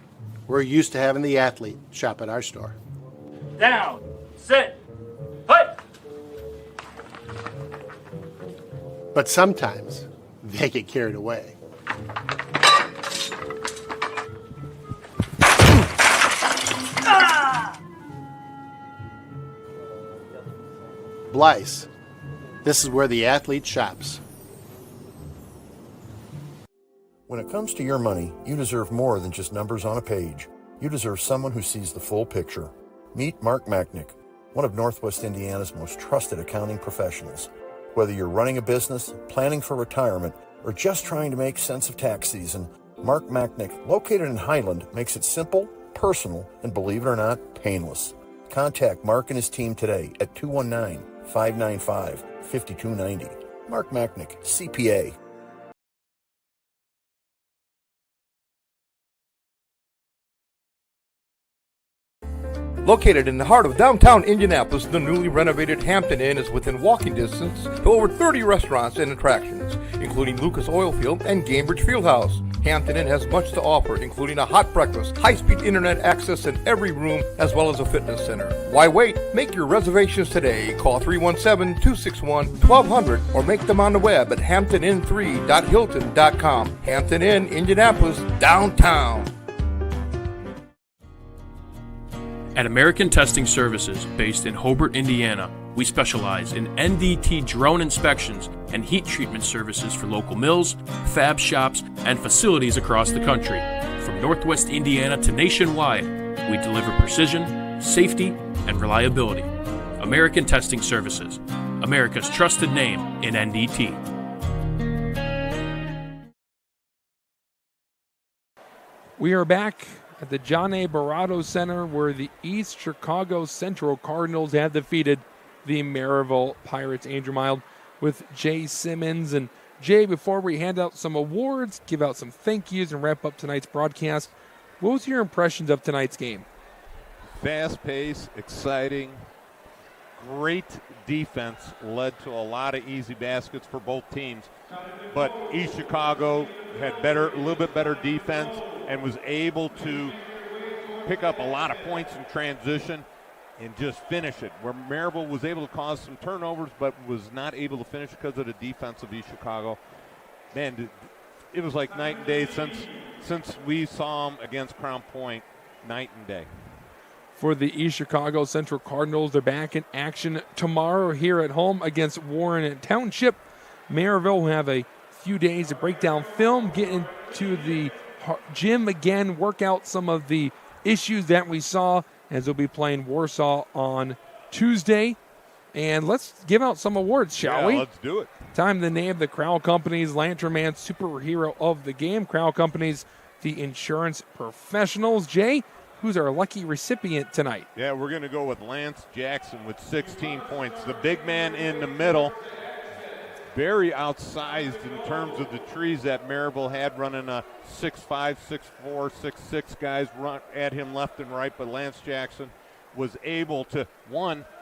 we're used to having the athlete shop at our store. Down, sit, put. But sometimes they get carried away. Blyce, this is where the athlete shops. When it comes to your money, you deserve more than just numbers on a page. You deserve someone who sees the full picture. Meet Mark Machnick, one of Northwest Indiana's most trusted accounting professionals. Whether you're running a business, planning for retirement, or just trying to make sense of tax season, Mark Machnick, located in Highland, makes it simple, personal, and believe it or not, painless. Contact Mark and his team today at 219-595-5290. Mark Machnick, CPA. Located in the heart of downtown Indianapolis, the newly renovated Hampton Inn is within walking distance to over 30 restaurants and attractions, including Lucas Oilfield and Gamebridge Fieldhouse. Hampton Inn has much to offer, including a hot breakfast, high-speed internet access in every room, as well as a fitness center. Why wait? Make your reservations today. Call 317-261-1200 or make them on the web at hamptonin3.hilton.com. Hampton Inn, Indianapolis, downtown. At American Testing Services, based in Hobart, Indiana, we specialize in NDT drone inspections and heat treatment services for local mills, fab shops, and facilities across the country. From From Northwest Indiana to nationwide, we deliver precision, safety, and reliability. American Testing Services, America's trusted name in NDT. We are back at the John A. Barrato Center, where the East Chicago Central Cardinals have defeated the Merrillville Pirates. Andrew Mild with Jay Simmons. And Jay, before we hand out some awards, give out some thank yous, and wrap up tonight's broadcast, what was your impressions of tonight's game? Fast-paced, exciting, great defense led to a lot of easy baskets for both teams. But East Chicago had a little bit better defense and was able to pick up a lot of points in transition and just finish it, where Merrillville was able to cause some turnovers but was not able to finish because of the defense of East Chicago. Man, it was like night and day since we saw them against Crown Point, night and day. For the East Chicago Central Cardinals, they're back in action tomorrow here at home against Warren Township. Merrillville will have a few days to break down film, get into the gym again, work out some of the issues that we saw, as they'll be playing Warsaw on Tuesday. And let's give out some awards, shall we? Yeah, let's do it. Time to name the Crowell Companies Lantern Man Superhero of the Game. Crowell Companies, the insurance professionals. Jay, who's our lucky recipient tonight? Yeah, we're going to go with Lance Jackson with 16 points. The big man in the middle, very outsized in terms of the trees that Merrillville had, running a 6'5", 6'4", 6'6" guys run at him left and right, but Lance Jackson was able to,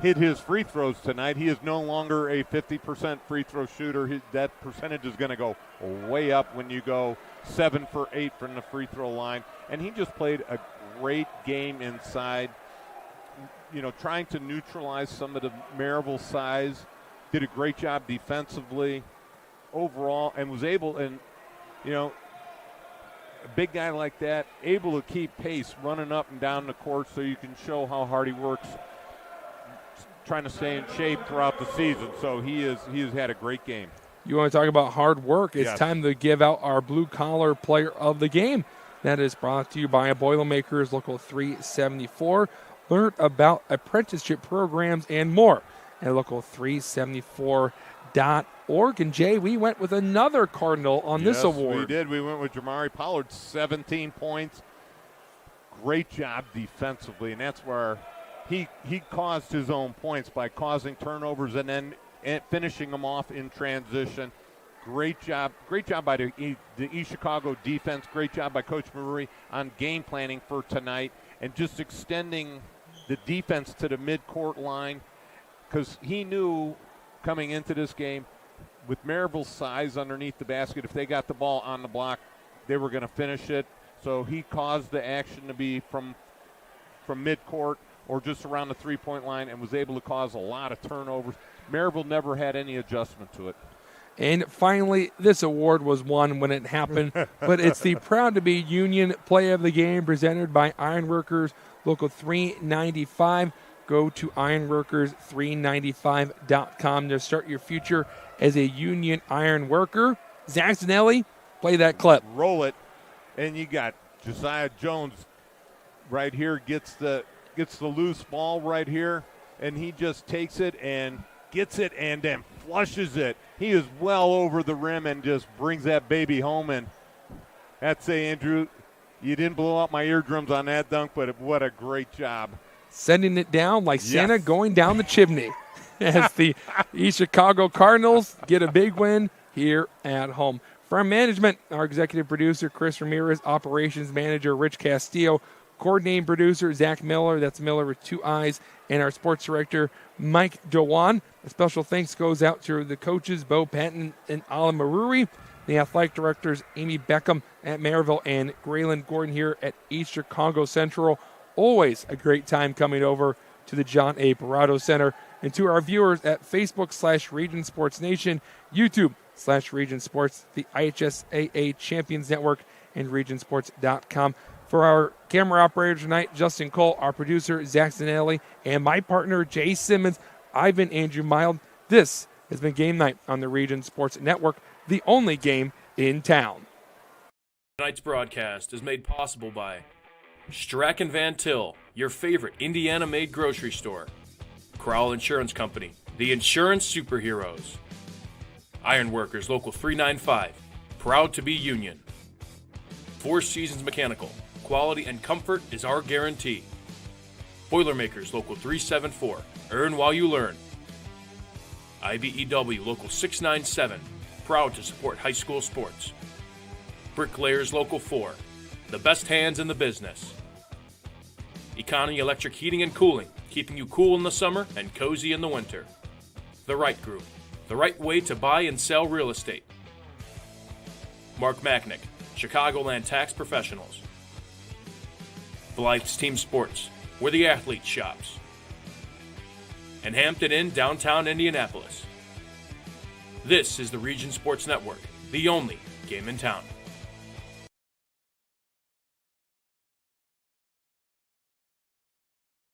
hit his free throws tonight. He is no longer a 50% free throw shooter. That percentage is going to go way up when you go 7 for 8 from the free throw line. And he just played a great game inside, trying to neutralize some of the Merrillville size. Did a great job defensively overall, and was able, a big guy like that, able to keep pace running up and down the court, so you can show how hard he works trying to stay in shape throughout the season. So he has had a great game. You want to talk about hard work? It's Yes. time to give out our blue-collar player of the game. That is brought to you by Boilermakers Local 374. Learn about apprenticeship programs and more at local374.org. And Jay, we went with another Cardinal on this award. We did. We went with Jamari Pollard, 17 points. Great job defensively, and that's where he caused his own points by causing turnovers and then finishing them off in transition. Great job by the East Chicago defense. Great job by Coach Marie on game planning for tonight and just extending the defense to the midcourt line, because he knew coming into this game, with Merrillville's size underneath the basket, if they got the ball on the block, they were going to finish it. So he caused the action to be from midcourt or just around the three-point line, and was able to cause a lot of turnovers. Merrillville never had any adjustment to it. And finally, this award was won when it happened, but it's the Proud to Be Union Play of the Game presented by Ironworkers Local 395. Go to ironworkers395.com to start your future as a union iron worker. Zach Zanelli, play that clip. Roll it, and you got Josiah Jones right here, gets the loose ball right here, and he just takes it and gets it and then flushes it. He is well over the rim and just brings that baby home. And that's Andrew, you didn't blow out my eardrums on that dunk, but what a great job. Sending it down like Santa going down the chimney as the East Chicago Cardinals get a big win here at home. From management, our executive producer, Chris Ramirez, operations manager, Rich Castillo, coordinating producer, Zach Miller, that's Miller with 2 eyes, and our sports director, Mike Dewan. A special thanks goes out to the coaches, Bo Patton and Alan Maruri, the athletic directors, Amy Beckham at Merrillville and Graylin Gordon here at East Chicago Central. Always a great time coming over to the John A. Barrato Center. And to our viewers at Facebook/Region Sports Nation, YouTube/Region Sports, the IHSAA Champions Network, and regionsports.com. For our camera operator tonight, Justin Cole, our producer, Zach Zanelli, and my partner, Jay Simmons, I've been Andrew Mild. This has been Game Night on the Region Sports Network, the only game in town. Tonight's broadcast is made possible by Strack & Van Til, your favorite Indiana-made grocery store. Crowell Insurance Company, the insurance superheroes. Ironworkers Local 395, proud to be union. Four Seasons Mechanical, quality and comfort is our guarantee. Boilermakers Local 374, earn while you learn. IBEW Local 697, proud to support high school sports. Bricklayers Local 4, the best hands in the business. Economy Electric Heating and Cooling, keeping you cool in the summer and cozy in the winter. The Right Group, the right way to buy and sell real estate. Mark Machnick, Chicagoland Tax Professionals. Blythe's Team Sports, where the athlete shops. And Hampton Inn, downtown Indianapolis. This is the Region Sports Network, the only game in town.